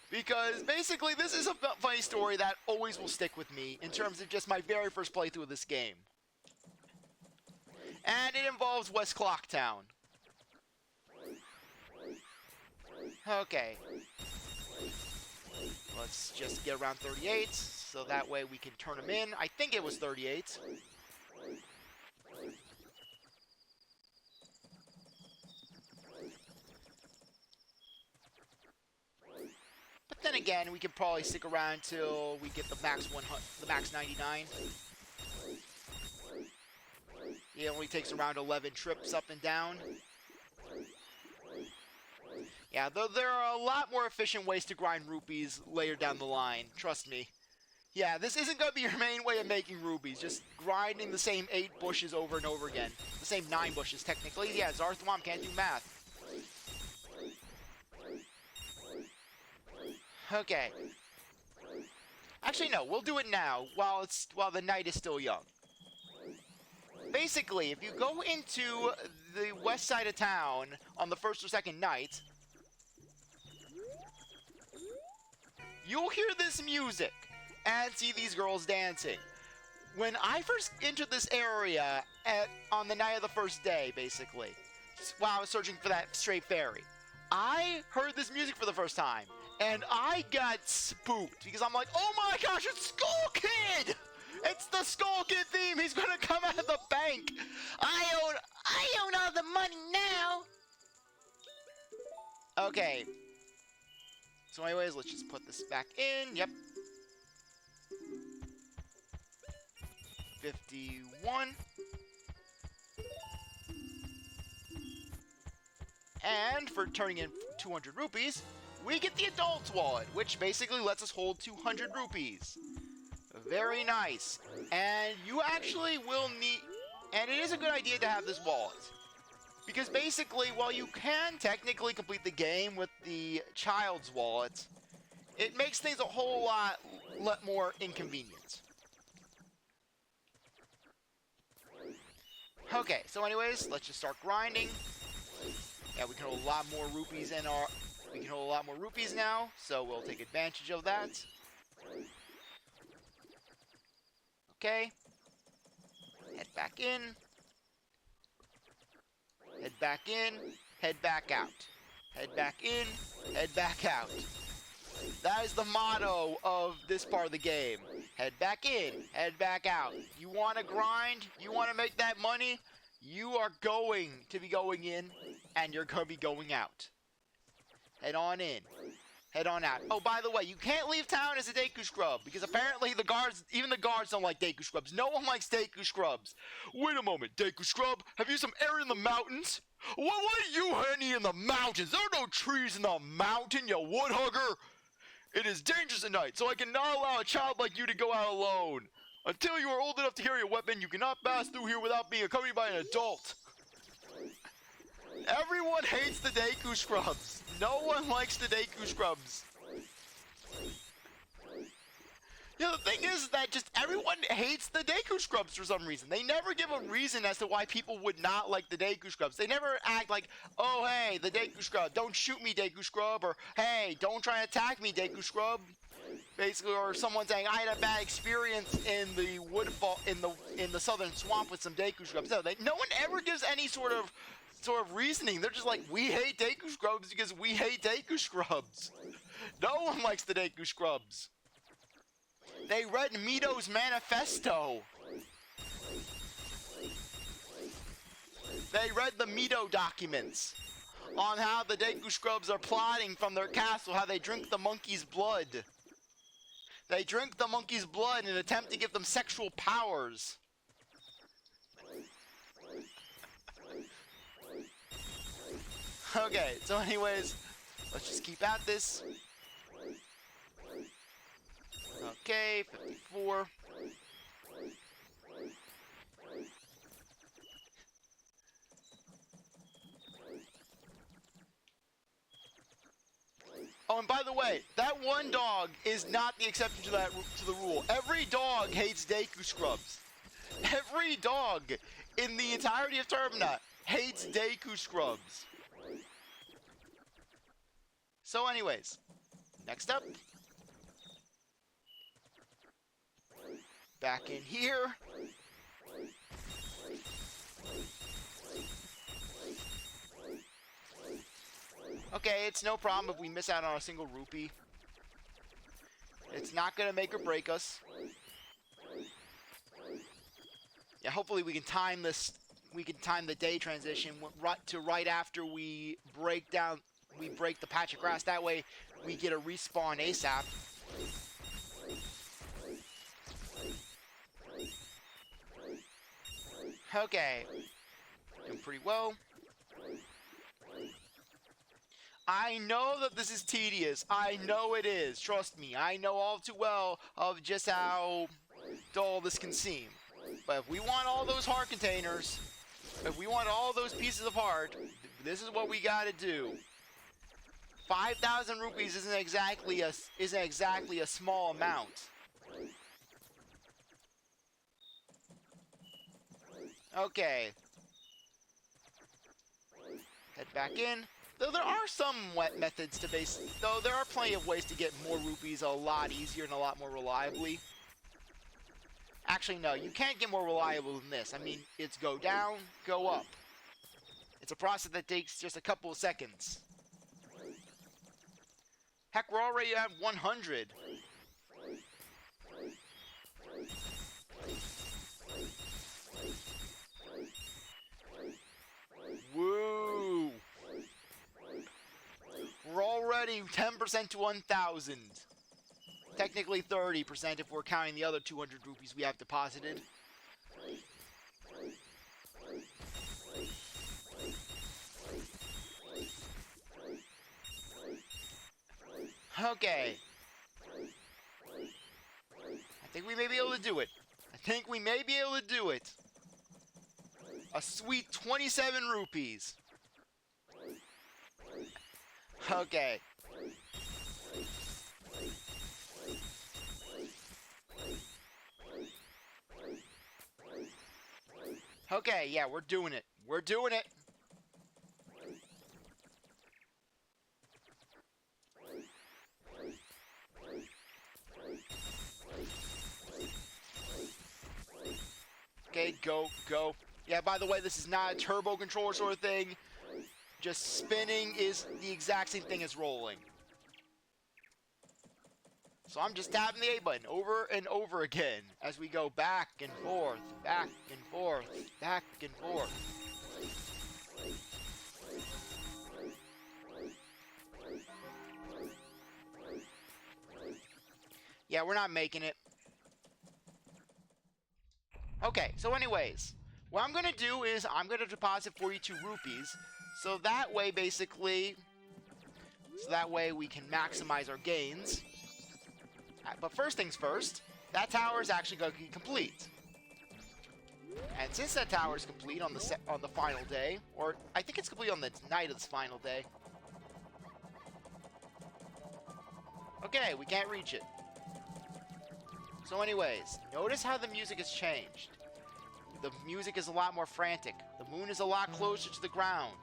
Because basically this is a funny story that always will stick with me in terms of just my very first playthrough of this game. And it involves West Clocktown. Okay. Let's just get around 38, so that way we can turn them in. I think it was 38. But then again, we could probably stick around till we get the max 99. It only takes around 11 trips up and down. Yeah, though there are a lot more efficient ways to grind rupees later down the line, trust me. Yeah, this isn't going to be your main way of making rupees, just grinding the same 8 bushes over and over again. The same 9 bushes, technically. Yeah, CzarThwomp can't do math. Okay. Actually, no, we'll do it now, while the night is still young. Basically, if you go into the west side of town on the first or second night, you'll hear this music and see these girls dancing. When I first entered this area on the night of the first day, basically, while I was searching for that stray fairy, I heard this music for the first time, and I got spooked because I'm like, oh my gosh, it's Skull Kid! It's the Skull Kid theme! He's gonna come out of the bank! I own all the money now. Okay. So anyways, let's just put this back in. Yep. 51. And for turning in 200 rupees, we get the adult's wallet, which basically lets us hold 200 rupees. Very nice. And you actually will need... And it is a good idea to have this wallet. Because basically, while you can technically complete the game with the child's wallet, it makes things a whole lot more inconvenient. Okay, so anyways, let's just start grinding. Yeah, we can hold a lot more rupees in our... We can hold a lot more rupees now, so we'll take advantage of that. Okay. Head back in. Head back in. Head back out. Head back in. Head back out. That is the motto of this part of the game. Head back in. Head back out. You want to grind? You want to make that money? You are going to be going in, and you're going to be going out. Head on in. Head on out. Oh, by the way, you can't leave town as a Deku Scrub, because apparently the guards, even the guards don't like Deku Scrubs. No one likes Deku Scrubs. Wait a moment, Deku Scrub, have you some air in the mountains? What are you any in the mountains? There are no trees in the mountain, you wood hugger. It is dangerous at night, so I cannot allow a child like you to go out alone. Until you are old enough to carry a weapon, you cannot pass through here without being accompanied by an adult. Everyone hates the Deku Scrubs. No one likes the Deku Scrubs. Yeah, the thing is that just everyone hates the Deku Scrubs for some reason. They never give a reason as to why people would not like the Deku Scrubs. They never act like, oh, hey, the Deku Scrub, don't shoot me, Deku Scrub, or, hey, don't try and attack me, Deku Scrub. Basically, or someone saying, I had a bad experience in the woodfall, in the southern swamp with some Deku Scrubs. No, no one ever gives any sort of reasoning. They're just like, we hate Deku Scrubs because we hate Deku Scrubs. No one likes the Deku Scrubs. They read Mito's manifesto. They read the Mito documents on how the Deku Scrubs are plotting from their castle, how they drink the monkey's blood. They drink the monkey's blood in an attempt to give them sexual powers. Okay, so anyways, let's just keep at this. Okay, 54. Oh, and by the way, that one dog is not the exception to the rule. Every dog hates Deku Scrubs. Every dog in the entirety of Termina hates Deku Scrubs. So anyways, next up. Back in here. Okay, it's no problem if we miss out on a single rupee. It's not going to make or break us. Yeah, hopefully we can time this. We can time the day transition right after we break the patch of grass. That way we get a respawn ASAP. Okay. Doing pretty well. I know that this is tedious. I know it is. Trust me. I know all too well of just how dull this can seem. But if we want all those heart containers, if we want all those pieces of heart, this is what we gotta do. 5,000 rupees isn't exactly a small amount. Okay. Head back in. Though there are some methods to though there are plenty of ways to get more rupees a lot easier and a lot more reliably. Actually, no, you can't get more reliable than this. I mean, it's go down, go up. It's a process that takes just a couple of seconds. Heck, we're already at 100. Woo! We're already 10% to 1,000. Technically 30% if we're counting the other 200 rupees we have deposited. Okay. I think we may be able to do it. A sweet 27 rupees. Okay. Okay, yeah, we're doing it. Okay, go. Yeah, by the way, this is not a turbo controller sort of thing. Just spinning is the exact same thing as rolling. So I'm just tapping the A button over and over again as we go back and forth, back and forth, back and forth. Yeah, we're not making it. Okay, so anyways, what I'm going to do is I'm going to deposit 42 rupees. So that way, basically, we can maximize our gains. But first things first, that tower is actually going to be complete. And since that tower is complete on the final day, or I think it's complete on the night of this final day. Okay, we can't reach it. So anyways, notice how the music has changed. The music is a lot more frantic. The moon is a lot closer to the ground.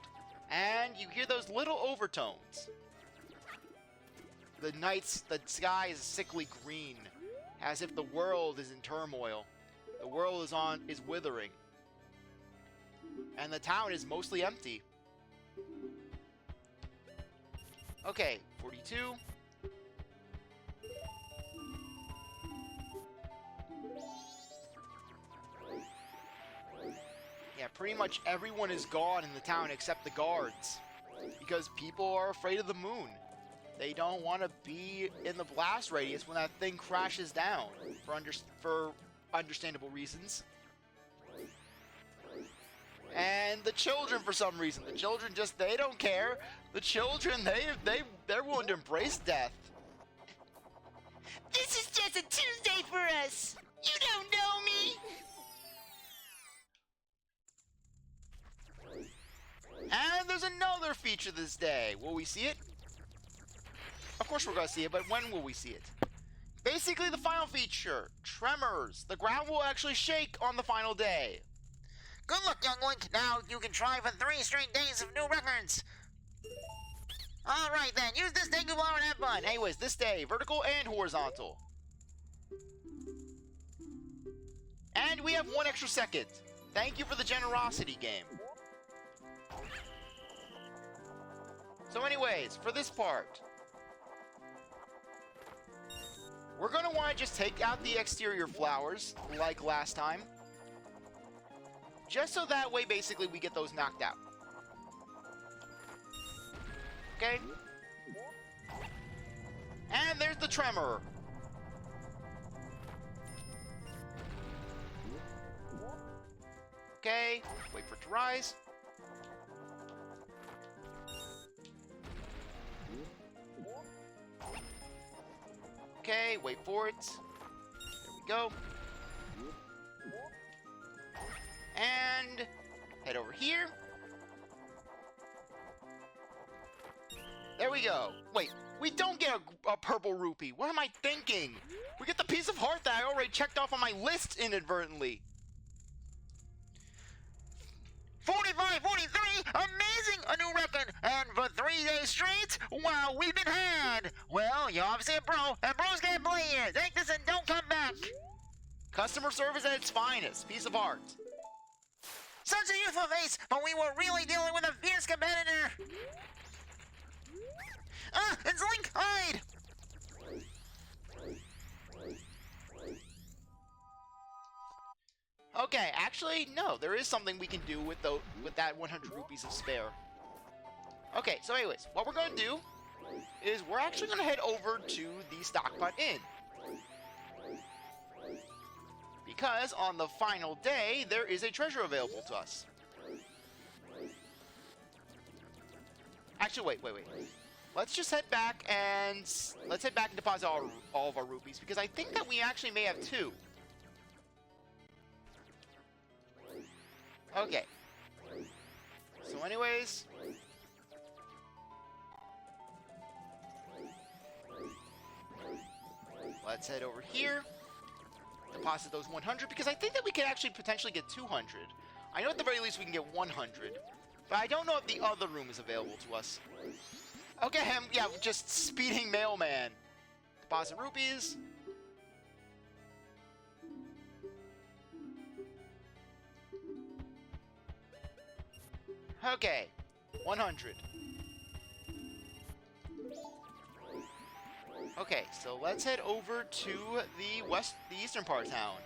And you hear those little overtones. The sky is sickly green, as if the world is in turmoil. The world is withering. And the town is mostly empty. Okay, 42. Yeah, pretty much everyone is gone in the town except the guards. Because people are afraid of the moon. They don't want to be in the blast radius when that thing crashes down, for understandable reasons. And the children, for some reason, they don't care. The children, they're willing to embrace death. This is just a Tuesday for us. You don't know me. And there's another feature this day. Will we see it? Of course we're going to see it, but when will we see it? Basically, the final feature, Tremors. The ground will actually shake on the final day. Good luck, young Link. Now you can try for 3 straight days of new records. Alright then, use this Deku Blower and F button. Anyways, this day, vertical and horizontal. And we have 1 extra second. Thank you for the generosity, game. So anyways, for this part, we're going to want to just take out the exterior flowers, like last time. Just so that way, basically, we get those knocked out. Okay? And there's the tremor. Okay, wait for it to rise. Okay, wait for it. There we go. And head over here. There we go. Wait, we don't get a purple rupee. What am I thinking? We get the piece of heart that I already checked off on my list inadvertently. 45, 43, amazing! A new record! And for 3 days straight, wow, we've been had! Well, you're obviously a pro, and pros can't play here. Take this and don't come back! Customer service at its finest. Piece of heart. Such a youthful face, but we were really dealing with a fierce competitor! Ah, it's Link! Hide! actually, no, there is something we can do with that 100 rupees of spare. Okay, so anyways, what we're going to do is we're actually going to head over to the Stockpot Inn. Because on the final day, there is a treasure available to us. Actually, wait. Let's just head back and deposit all of our rupees, because I think that we actually may have 2. Okay. So anyways, let's head over here, deposit those 100, because I think that we can actually potentially get 200. I know at the very least we can get 100, but I don't know if the other room is available to us. Okay, yeah, just speeding mailman. Deposit rupees. Okay, 100. Okay, so let's head over to the eastern part of town.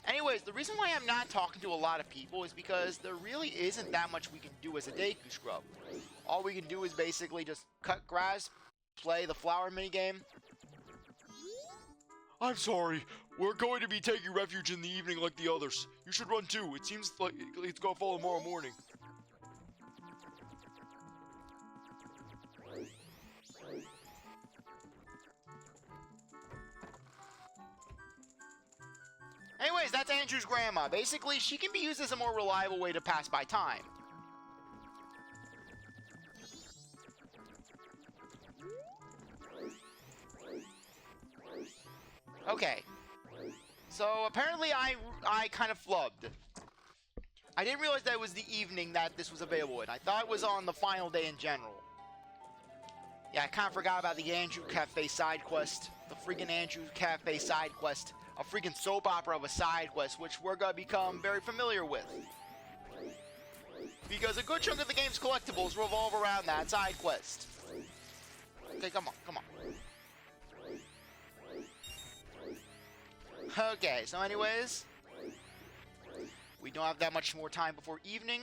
Anyways, the reason why I'm not talking to a lot of people is because there really isn't that much we can do as a Deku Scrub. All we can do is basically just cut grass, play the flower minigame. I'm sorry, we're going to be taking refuge in the evening like the others. You should run too. It seems like it's gonna fall tomorrow morning. Anyways, that's Andrew's grandma. Basically, she can be used as a more reliable way to pass by time. Okay. So, apparently I kind of flubbed. I didn't realize that it was the evening that this was available in. I thought it was on the final day in general. Yeah, I kind of forgot about the Andrew Cafe side quest. The freaking Andrew Cafe side quest. A freaking soap opera of a side quest, which we're going to become very familiar with. Because a good chunk of the game's collectibles revolve around that side quest. Okay, come on. Okay, so anyways, we don't have that much more time before evening.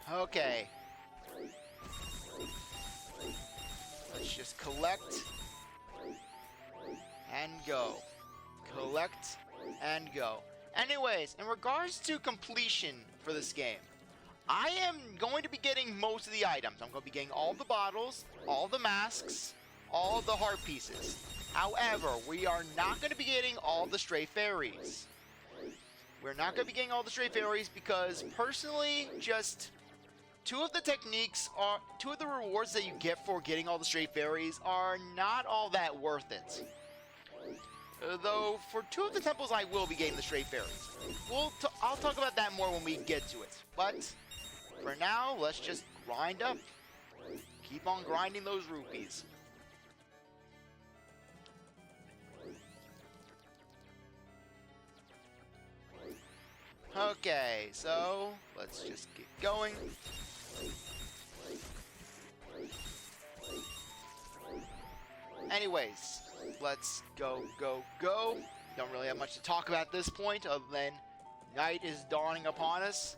Okay. Let's just collect and go. Collect and go. Anyways, in regards to completion for this game, I am going to be getting most of the items. I'm going to be getting all the bottles, all the masks, all the heart pieces. However, we are not going to be getting all the stray fairies. We're not going to be getting all the stray fairies because, personally, just two of the rewards that you get for getting all the stray fairies are not all that worth it. Though, for 2 of the temples, I will be getting the stray fairies. I'll talk about that more when we get to it. But for now, let's just grind up. Keep on grinding those rupees. Okay, so let's just get going. Anyways, let's go. Don't really have much to talk about at this point other than night is dawning upon us.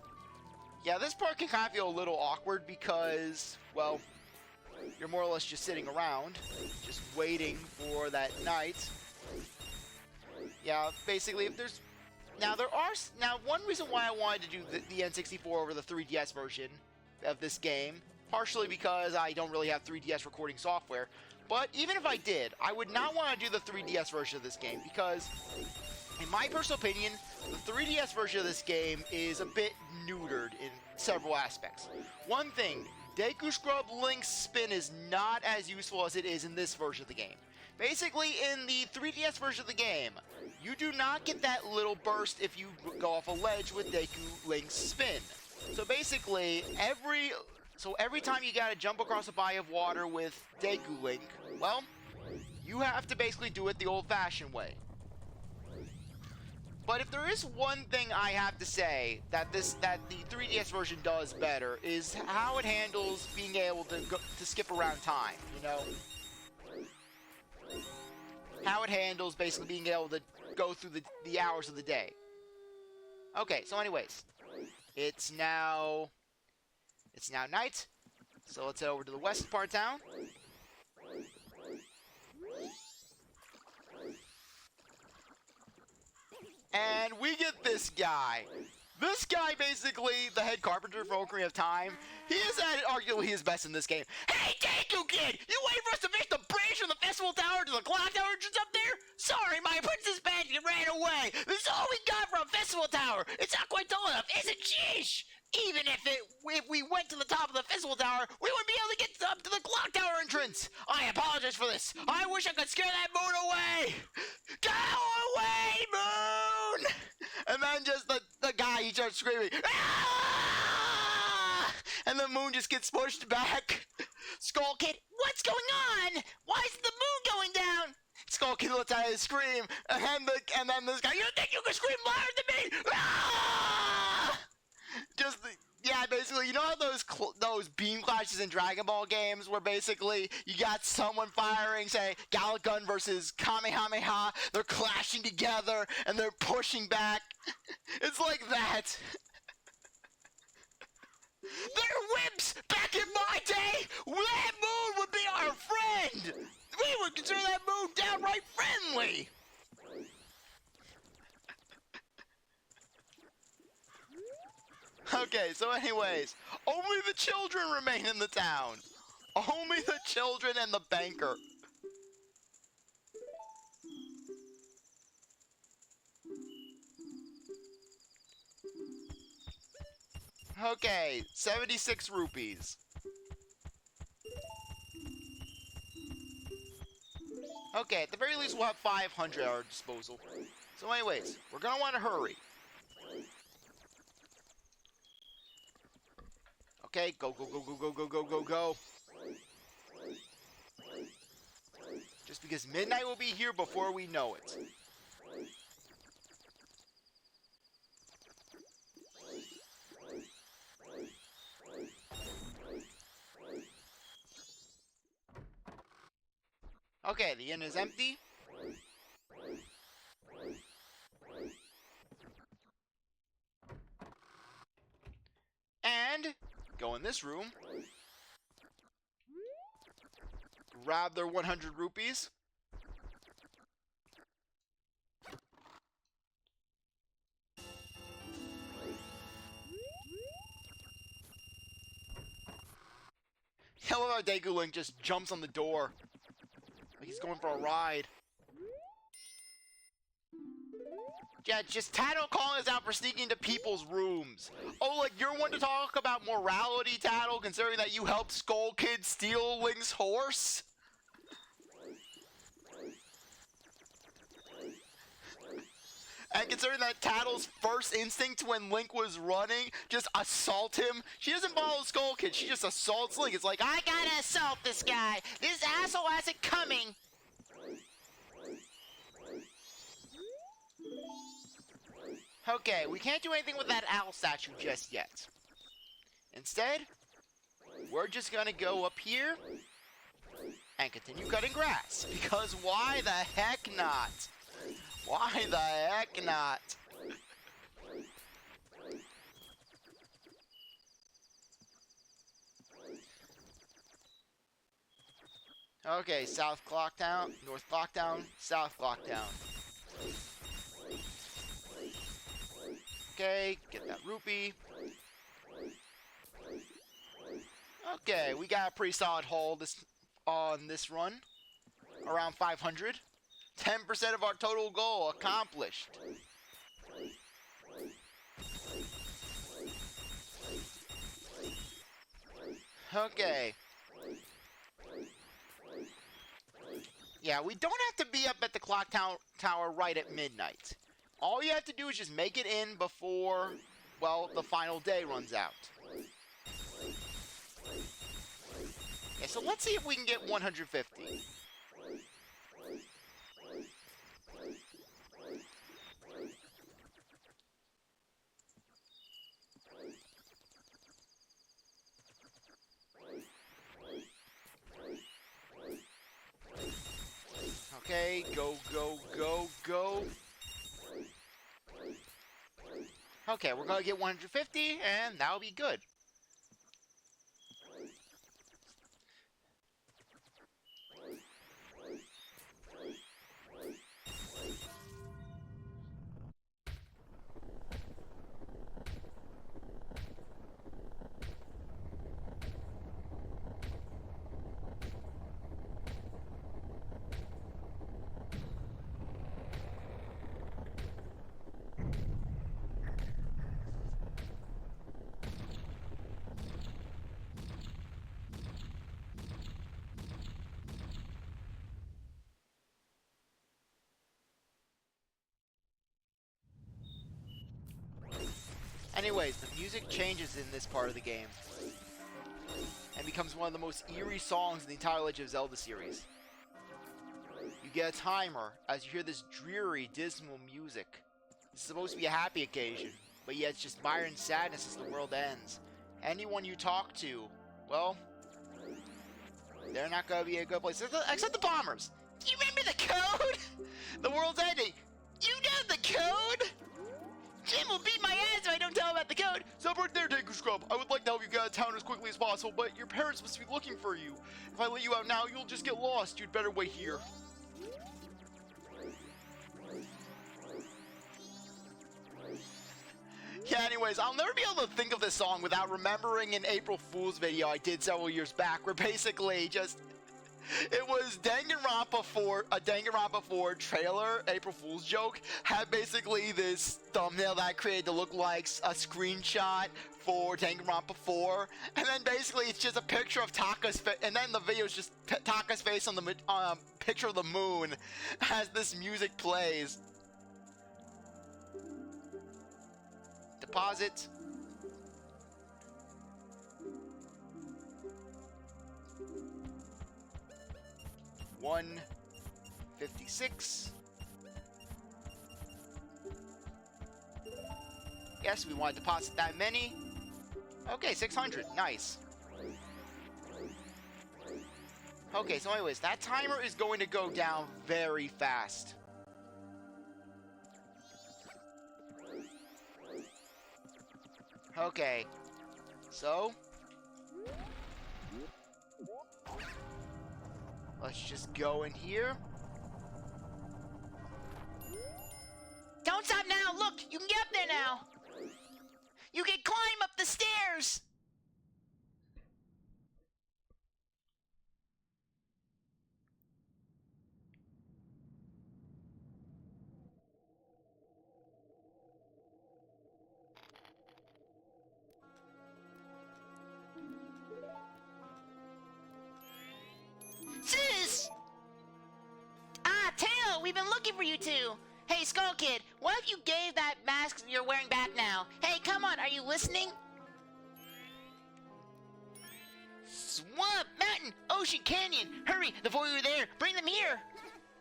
Yeah, this part can kind of feel a little awkward because, well, you're more or less just sitting around, just waiting for that night. Yeah, basically, if there's... Now, one reason why I wanted to do the N64 over the 3DS version of this game, partially because I don't really have 3DS recording software, but even if I did, I would not want to do the 3DS version of this game because, in my personal opinion, the 3DS version of this game is a bit neutered in several aspects. One thing, Deku Scrub Link's spin is not as useful as it is in this version of the game. Basically, in the 3DS version of the game, you do not get that little burst if you go off a ledge with Deku Link's spin. So basically, every So every time you gotta jump across a body of water with Deku Link, well, you have to basically do it the old-fashioned way. But if there is one thing I have to say that the 3DS version does better is how it handles being able to skip around time, you know? How it handles basically being able to go through the hours of the day. Okay, so anyways, it's now night, so let's head over to the west part of town. And we get this guy. This guy, basically, the head carpenter for Ocarina of Time, he is at arguably his best in this game. Hey, Deku Kid! You waiting for us to finish the bridge from the festival tower to the clock tower entrance up there? Sorry, my princess basket ran away. This is all we got from festival tower. It's not quite tall enough, is it? Sheesh! Even if we went to the top of the festival tower, we wouldn't be able to get up to the clock tower entrance. I apologize for this. I wish I could scare that moon away. Go away, moon! And then just the guy, he starts screaming, "Ah!" And the moon just gets pushed back. Skull Kid, what's going on? Why is the moon going down? Skull Kid lets out his scream, and then this guy, you think you can scream louder than me? Ah! Yeah, basically, you know how those beam clashes in Dragon Ball games where basically you got someone firing, say, Gallic Gun versus Kamehameha, they're clashing together and they're pushing back. It's like that. They're wimps! Back in my day, that moon would be our friend! We would consider that moon downright friendly! Okay, so anyways, only the children remain in the town. Only the children and the banker. Okay, 76 rupees. Okay, at the very least we'll have 500 at our disposal. So anyways, we're gonna want to hurry. Okay, go, go, go, go, go, go, go, go, go. Just because midnight will be here before we know it. Okay, the inn is empty. And go in this room. Grab their 100 rupees. I love how Deku Link just jumps on the door. Like he's going for a ride. Yeah, just Tattle calling us out for sneaking into people's rooms. Oh, like you're one to talk about morality, Tattle, considering that you helped Skull Kid steal Link's horse? And considering that Tattle's first instinct when Link was running, just assault him. She doesn't follow Skull Kid, she just assaults Link. It's like, I gotta assault this guy. This asshole has it coming. Okay, we can't do anything with that owl statue just yet. Instead, we're just gonna go up here and continue cutting grass. Because why the heck not? Why the heck not? Okay, South Clocktown, North Clocktown, South Clocktown. Okay, get that rupee. Okay, we got a pretty solid haul on this run. Around 500. 10% of our total goal accomplished. Okay. Yeah, we don't have to be up at the clock tower right at midnight. All you have to do is just make it in before, well, the final day runs out. Yeah, so let's see if we can get 150. Okay, go, go, go, go. Okay, we're gonna get 150, and that'll be good. Anyways, the music changes in this part of the game and becomes one of the most eerie songs in the entire Legend of Zelda series. You get a timer as you hear this dreary, dismal music. It's supposed to be a happy occasion, but yet it's just mire and sadness as the world ends. Anyone you talk to, well, they're not gonna be a good place, except the bombers. You remember the code? The world's ending. You know the code? Jim will beat my ass if I don't tell him about the code. Stop right there, Deku Scrub. I would like to help you get out of town as quickly as possible, but your parents must be looking for you. If I let you out now, you'll just get lost. You'd better wait here. Yeah, anyways, I'll never be able to think of this song without remembering an April Fool's video I did several years back, where basically just... It was Danganronpa 4, a Danganronpa 4 trailer, April Fool's joke, had basically this thumbnail that I created to look like a screenshot for Danganronpa 4, and then basically it's just a picture of Taka's face, and then the video is just Taka's face on the picture of the moon as this music plays. Deposit. $156. Yes, we want to deposit that many. Okay, 600. Nice. Okay, so anyways, that timer is going to go down very fast. Okay, so let's just go in here. Don't stop now. Look, you can get up there now. You can climb up the stairs. Sis! Ah, Tail, we've been looking for you two. Hey, Skull Kid, what if you gave that mask you're wearing back now? Hey, come on, are you listening? Swamp, mountain, ocean, canyon. Hurry, the four you were there, bring them here.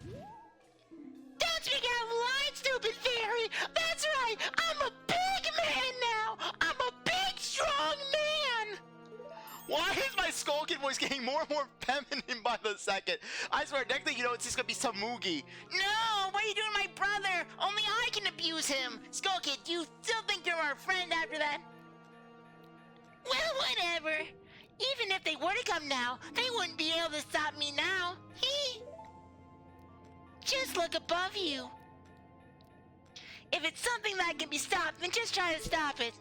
Don't speak out of line, stupid fairy. That's right, I'm a big man now. I'm a big, strong man. Why is my Skull Kid voice getting more and more feminine by the second? I swear, next thing you know, it's just gonna be some Moogie. No, what are you doing to my brother? Only I can abuse him. Skull Kid, do you still think you're our friend after that? Well, whatever. Even if they were to come now, they wouldn't be able to stop me now. Just look above you. If it's something that can be stopped, then just try to stop it.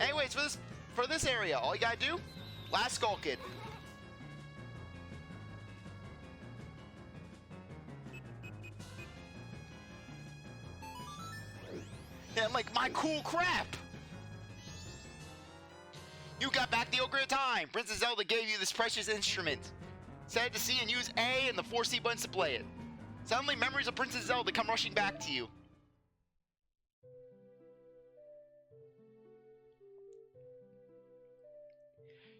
Anyways, for this area, all you gotta do, last Skull Kid. Yeah, I'm like, my cool crap! You got back the Ocarina of Time! Princess Zelda gave you this precious instrument. Set it to C and use A and the 4C buttons to play it. Suddenly, memories of Princess Zelda come rushing back to you.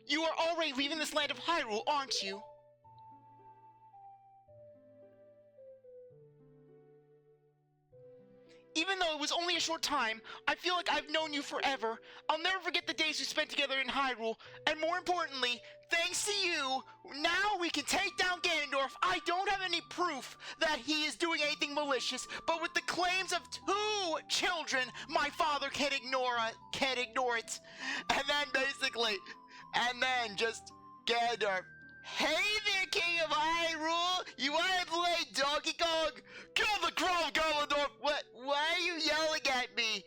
You are already leaving this land of Hyrule, aren't you? Even though it was only a short time, I feel like I've known you forever. I'll never forget the days we spent together in Hyrule, and more importantly, thanks to you, now we can take down Ganondorf. I don't have any proof that he is doing anything malicious, but with the claims of 2 children, my father can't ignore it. And then just Ganondorf. Hey there, King of Hyrule! You wanna play Donkey Kong? Get on the ground, Ganondorf! What? Why are you yelling at me?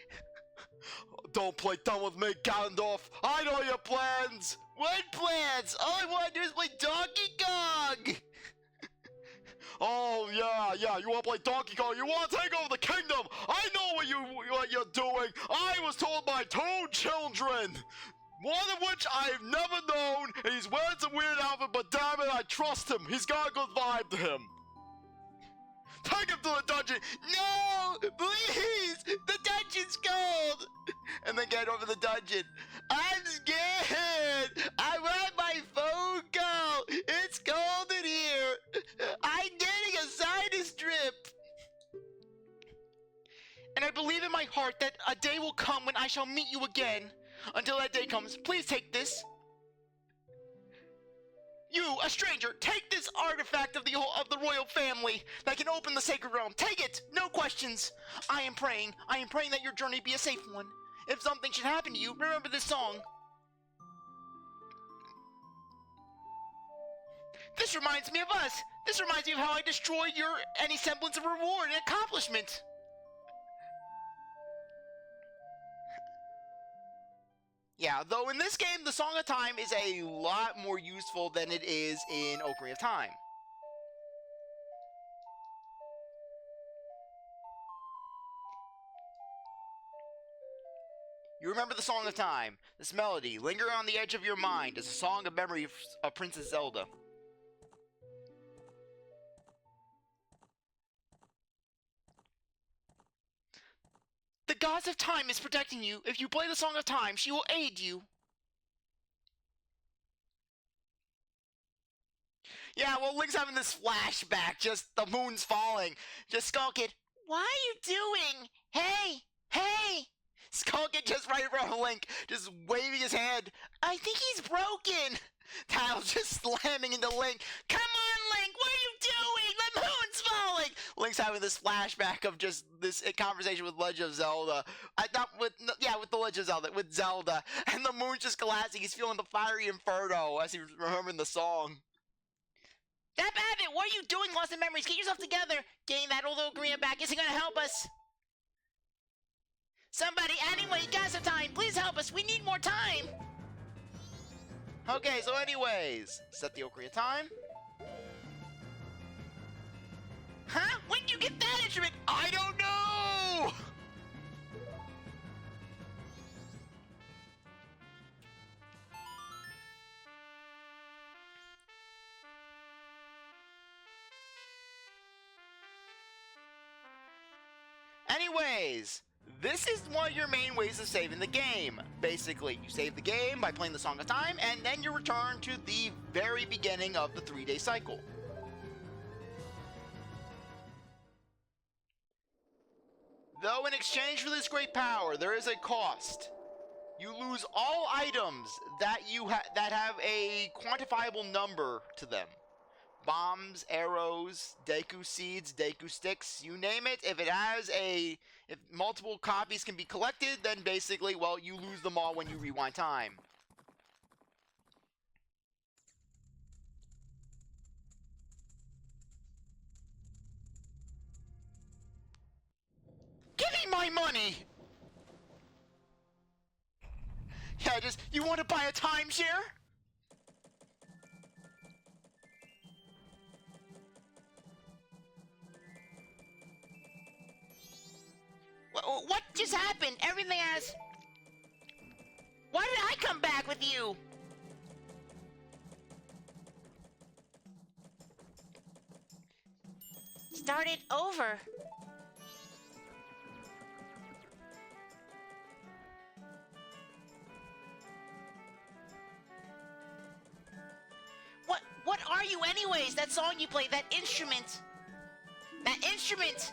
Don't play dumb with me, Ganondorf. I know your plans. What plans? All I wanna do is play Donkey Kong! Oh, yeah, you wanna play Donkey Kong? You wanna take over the kingdom? I know what you're doing. I was told by 2 children. One of which I've never known, and he's wearing some weird outfit, but damn it, I trust him. He's got a good vibe to him. Take him to the dungeon. No! Please! The dungeon's cold! And then get over the dungeon. I'm scared! I want my phone call! It's cold in here! I'm getting a sinus drip! And I believe in my heart that a day will come when I shall meet you again. Until that day comes, please take this. You, a stranger, take this artifact of the royal family that can open the sacred realm. Take it! No questions! I am praying that your journey be a safe one. If something should happen to you, remember this song. This reminds me of us. This reminds me of how I destroyed any semblance of reward and accomplishment. Yeah, though in this game, the Song of Time is a lot more useful than it is in Ocarina of Time. You remember the Song of Time. This melody, linger on the edge of your mind, is a song of memory of Princess Zelda. The goddess of time is protecting you. If you play the Song of Time, she will aid you. Yeah, well, Link's having this flashback, just the moon's falling. Just Skull Kid, what are you doing? Hey! Skull Kid just right in front of Link, just waving his hand. I think he's broken. Tails just slamming into Link. Come on, Link, what are you doing? The moon's falling! Link's having this flashback of just this conversation with Legend of Zelda. With the Legend of Zelda, with Zelda. And the moon's just collapsing. He's feeling the fiery inferno as he's remembering the song. That Babbitt, what are you doing, Lost in Memories? Get yourself together. Getting that old Ocarina back isn't gonna help us. Somebody, anyway, you got some time. Please help us. We need more time. Okay, so anyways, set the Ocarina time. Huh? When did you get that instrument? I don't know! Anyways, this is one of your main ways of saving the game. Basically, you save the game by playing the Song of Time, and then you return to the very beginning of the 3-day cycle. Though in exchange for this great power, there is a cost. You lose all items that that have a quantifiable number to them. Bombs, arrows, Deku seeds, Deku sticks, you name it. If multiple copies can be collected, then basically, well, you lose them all when you rewind time. Give me my money! Yeah, you want to buy a timeshare? What just happened? Everything has... Why did I come back with you! Start it over. What are you anyways? That song you play, that instrument. That instrument!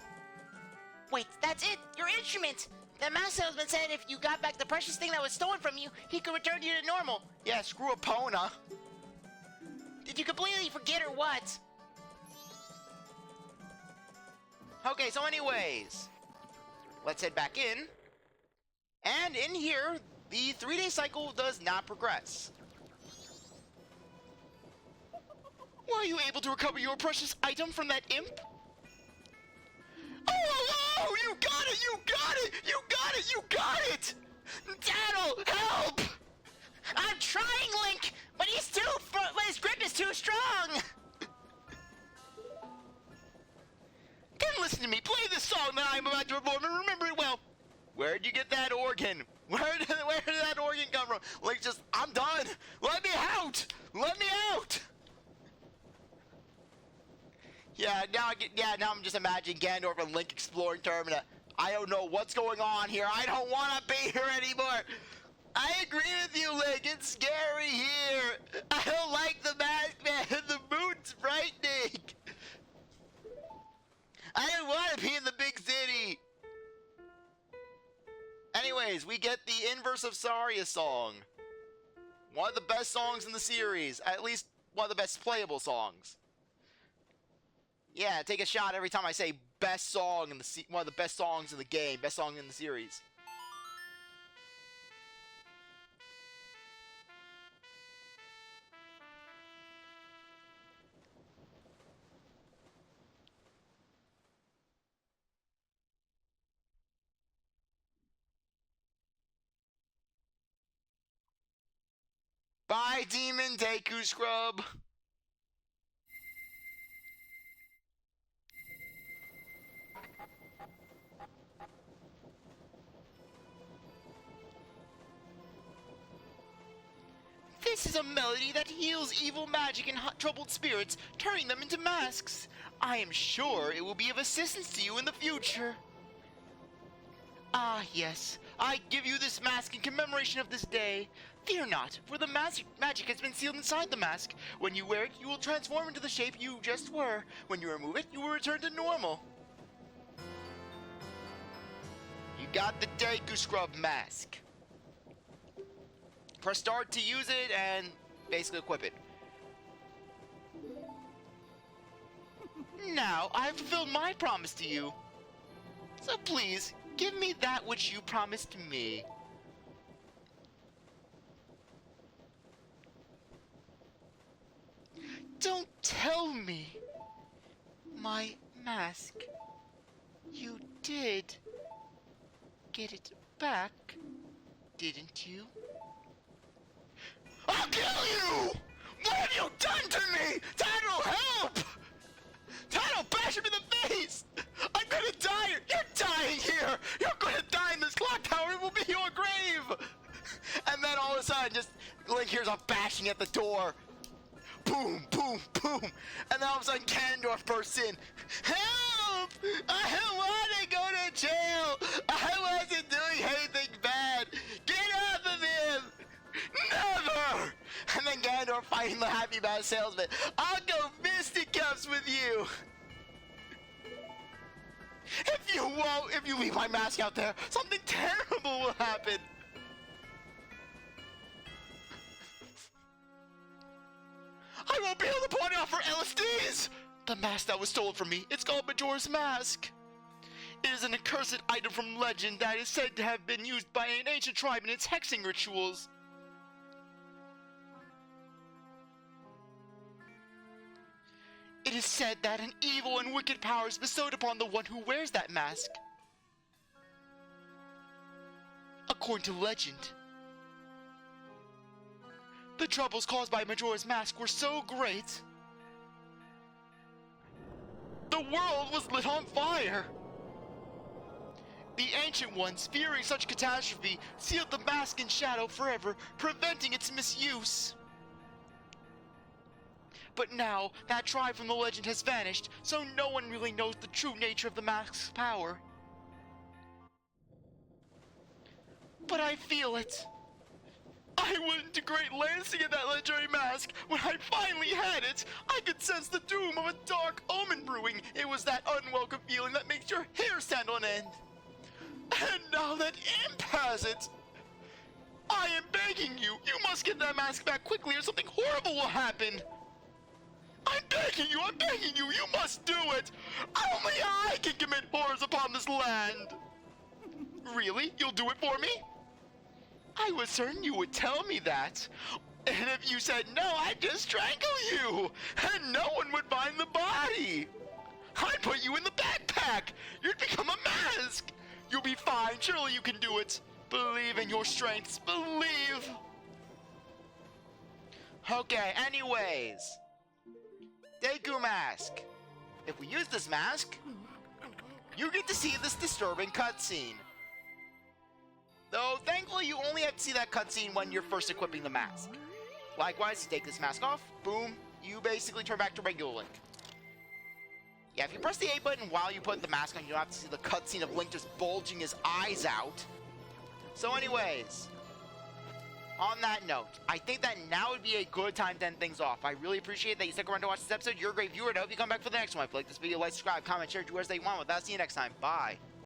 Wait, that's it! Your instrument! That mask salesman said if you got back the precious thing that was stolen from you, he could return you to normal. Yeah, screw Epona. Did you completely forget or what? Okay, so anyways, let's head back in. And in here, the 3-day cycle does not progress. Were you able to recover your precious item from that imp? Oh, you got it! You got it! You got it! You got it! Daddle, help! I'm trying, Link, but his grip is too strong. Then listen to me. Play this song that I'm about to perform and remember it well. Where'd you get that organ? Where did that organ come from? Like, just, I'm done. Let me out. Let me out. Yeah, now I'm just imagining Gandalf and Link exploring Termina. I don't know what's going on here. I don't want to be here anymore. I agree with you, Link. It's scary here. I don't like the mask, man. The moon's frightening. I don't want to be in the big city. Anyways, we get the Inverse of Saria song. One of the best songs in the series. At least one of the best playable songs. Yeah, take a shot every time I say best song in the one of the best songs in the game, best song in the series. Bye, Demon Deku Scrub. This is a melody that heals evil magic and troubled spirits, turning them into masks. I am sure it will be of assistance to you in the future. Ah, yes. I give you this mask in commemoration of this day. Fear not, for the magic has been sealed inside the mask. When you wear it, you will transform into the shape you just were. When you remove it, you will return to normal. You got the Deku Scrub mask. Press start to use it and basically equip it. Now, I have fulfilled my promise to you. So please, give me that which you promised me. Don't tell me. My mask. You did get it back, didn't you? I'll kill you! What have you done to me? Tidal, help! Tidal, bash him in the face! I'm gonna die! You're dying here! You're gonna die in this clock tower! It will be your grave! And then all of a sudden, just Link hears a bashing at the door. Boom, boom, boom! And then all of a sudden, Ganondorf bursts in. Help! I don't want to go to jail! I wasn't doing anything bad! Get off of him! Never! And then Ganondorf fighting the happy bad salesman. I'll go fisticuffs with you! If you leave my mask out there, something terrible will happen! I won't be able to point out for LSDs! The mask that was stolen from me, it's called Majora's Mask. It is an accursed item from legend that is said to have been used by an ancient tribe in its hexing rituals. It is said that an evil and wicked power is bestowed upon the one who wears that mask. According to legend, the troubles caused by Majora's Mask were so great, the world was lit on fire. The Ancient Ones, fearing such catastrophe, sealed the mask in shadow forever, preventing its misuse. But now, that tribe from the legend has vanished, so no one really knows the true nature of the mask's power. But I feel it. I went to great lengths to get that legendary mask. When I finally had it, I could sense the doom of a dark omen brewing. It was that unwelcome feeling that makes your hair stand on end. And now that Imp has it, I am begging you, you must get that mask back quickly or something horrible will happen. I'm begging you, you must do it. Only I can commit horrors upon this land. Really? You'll do it for me? I was certain you would tell me that. And if you said no, I'd just strangle you. And no one would find the body. I'd put you in the backpack. You'd become a mask. You'll be fine. Surely you can do it. Believe in your strengths. Believe. Okay, anyways. Deku Mask. If we use this mask, you get to see this disturbing cutscene. Though, thankfully, you only have to see that cutscene when you're first equipping the mask. Likewise, you take this mask off, boom, you basically turn back to regular Link. Yeah, if you press the A button while you put the mask on, you don't have to see the cutscene of Link just bulging his eyes out. So anyways, on that note, I think that now would be a good time to end things off. I really appreciate that you stuck around to watch this episode. You're a great viewer, and I hope you come back for the next one. If you like this video, like, subscribe, comment, share, do whatever you want with us. See you next time. Bye.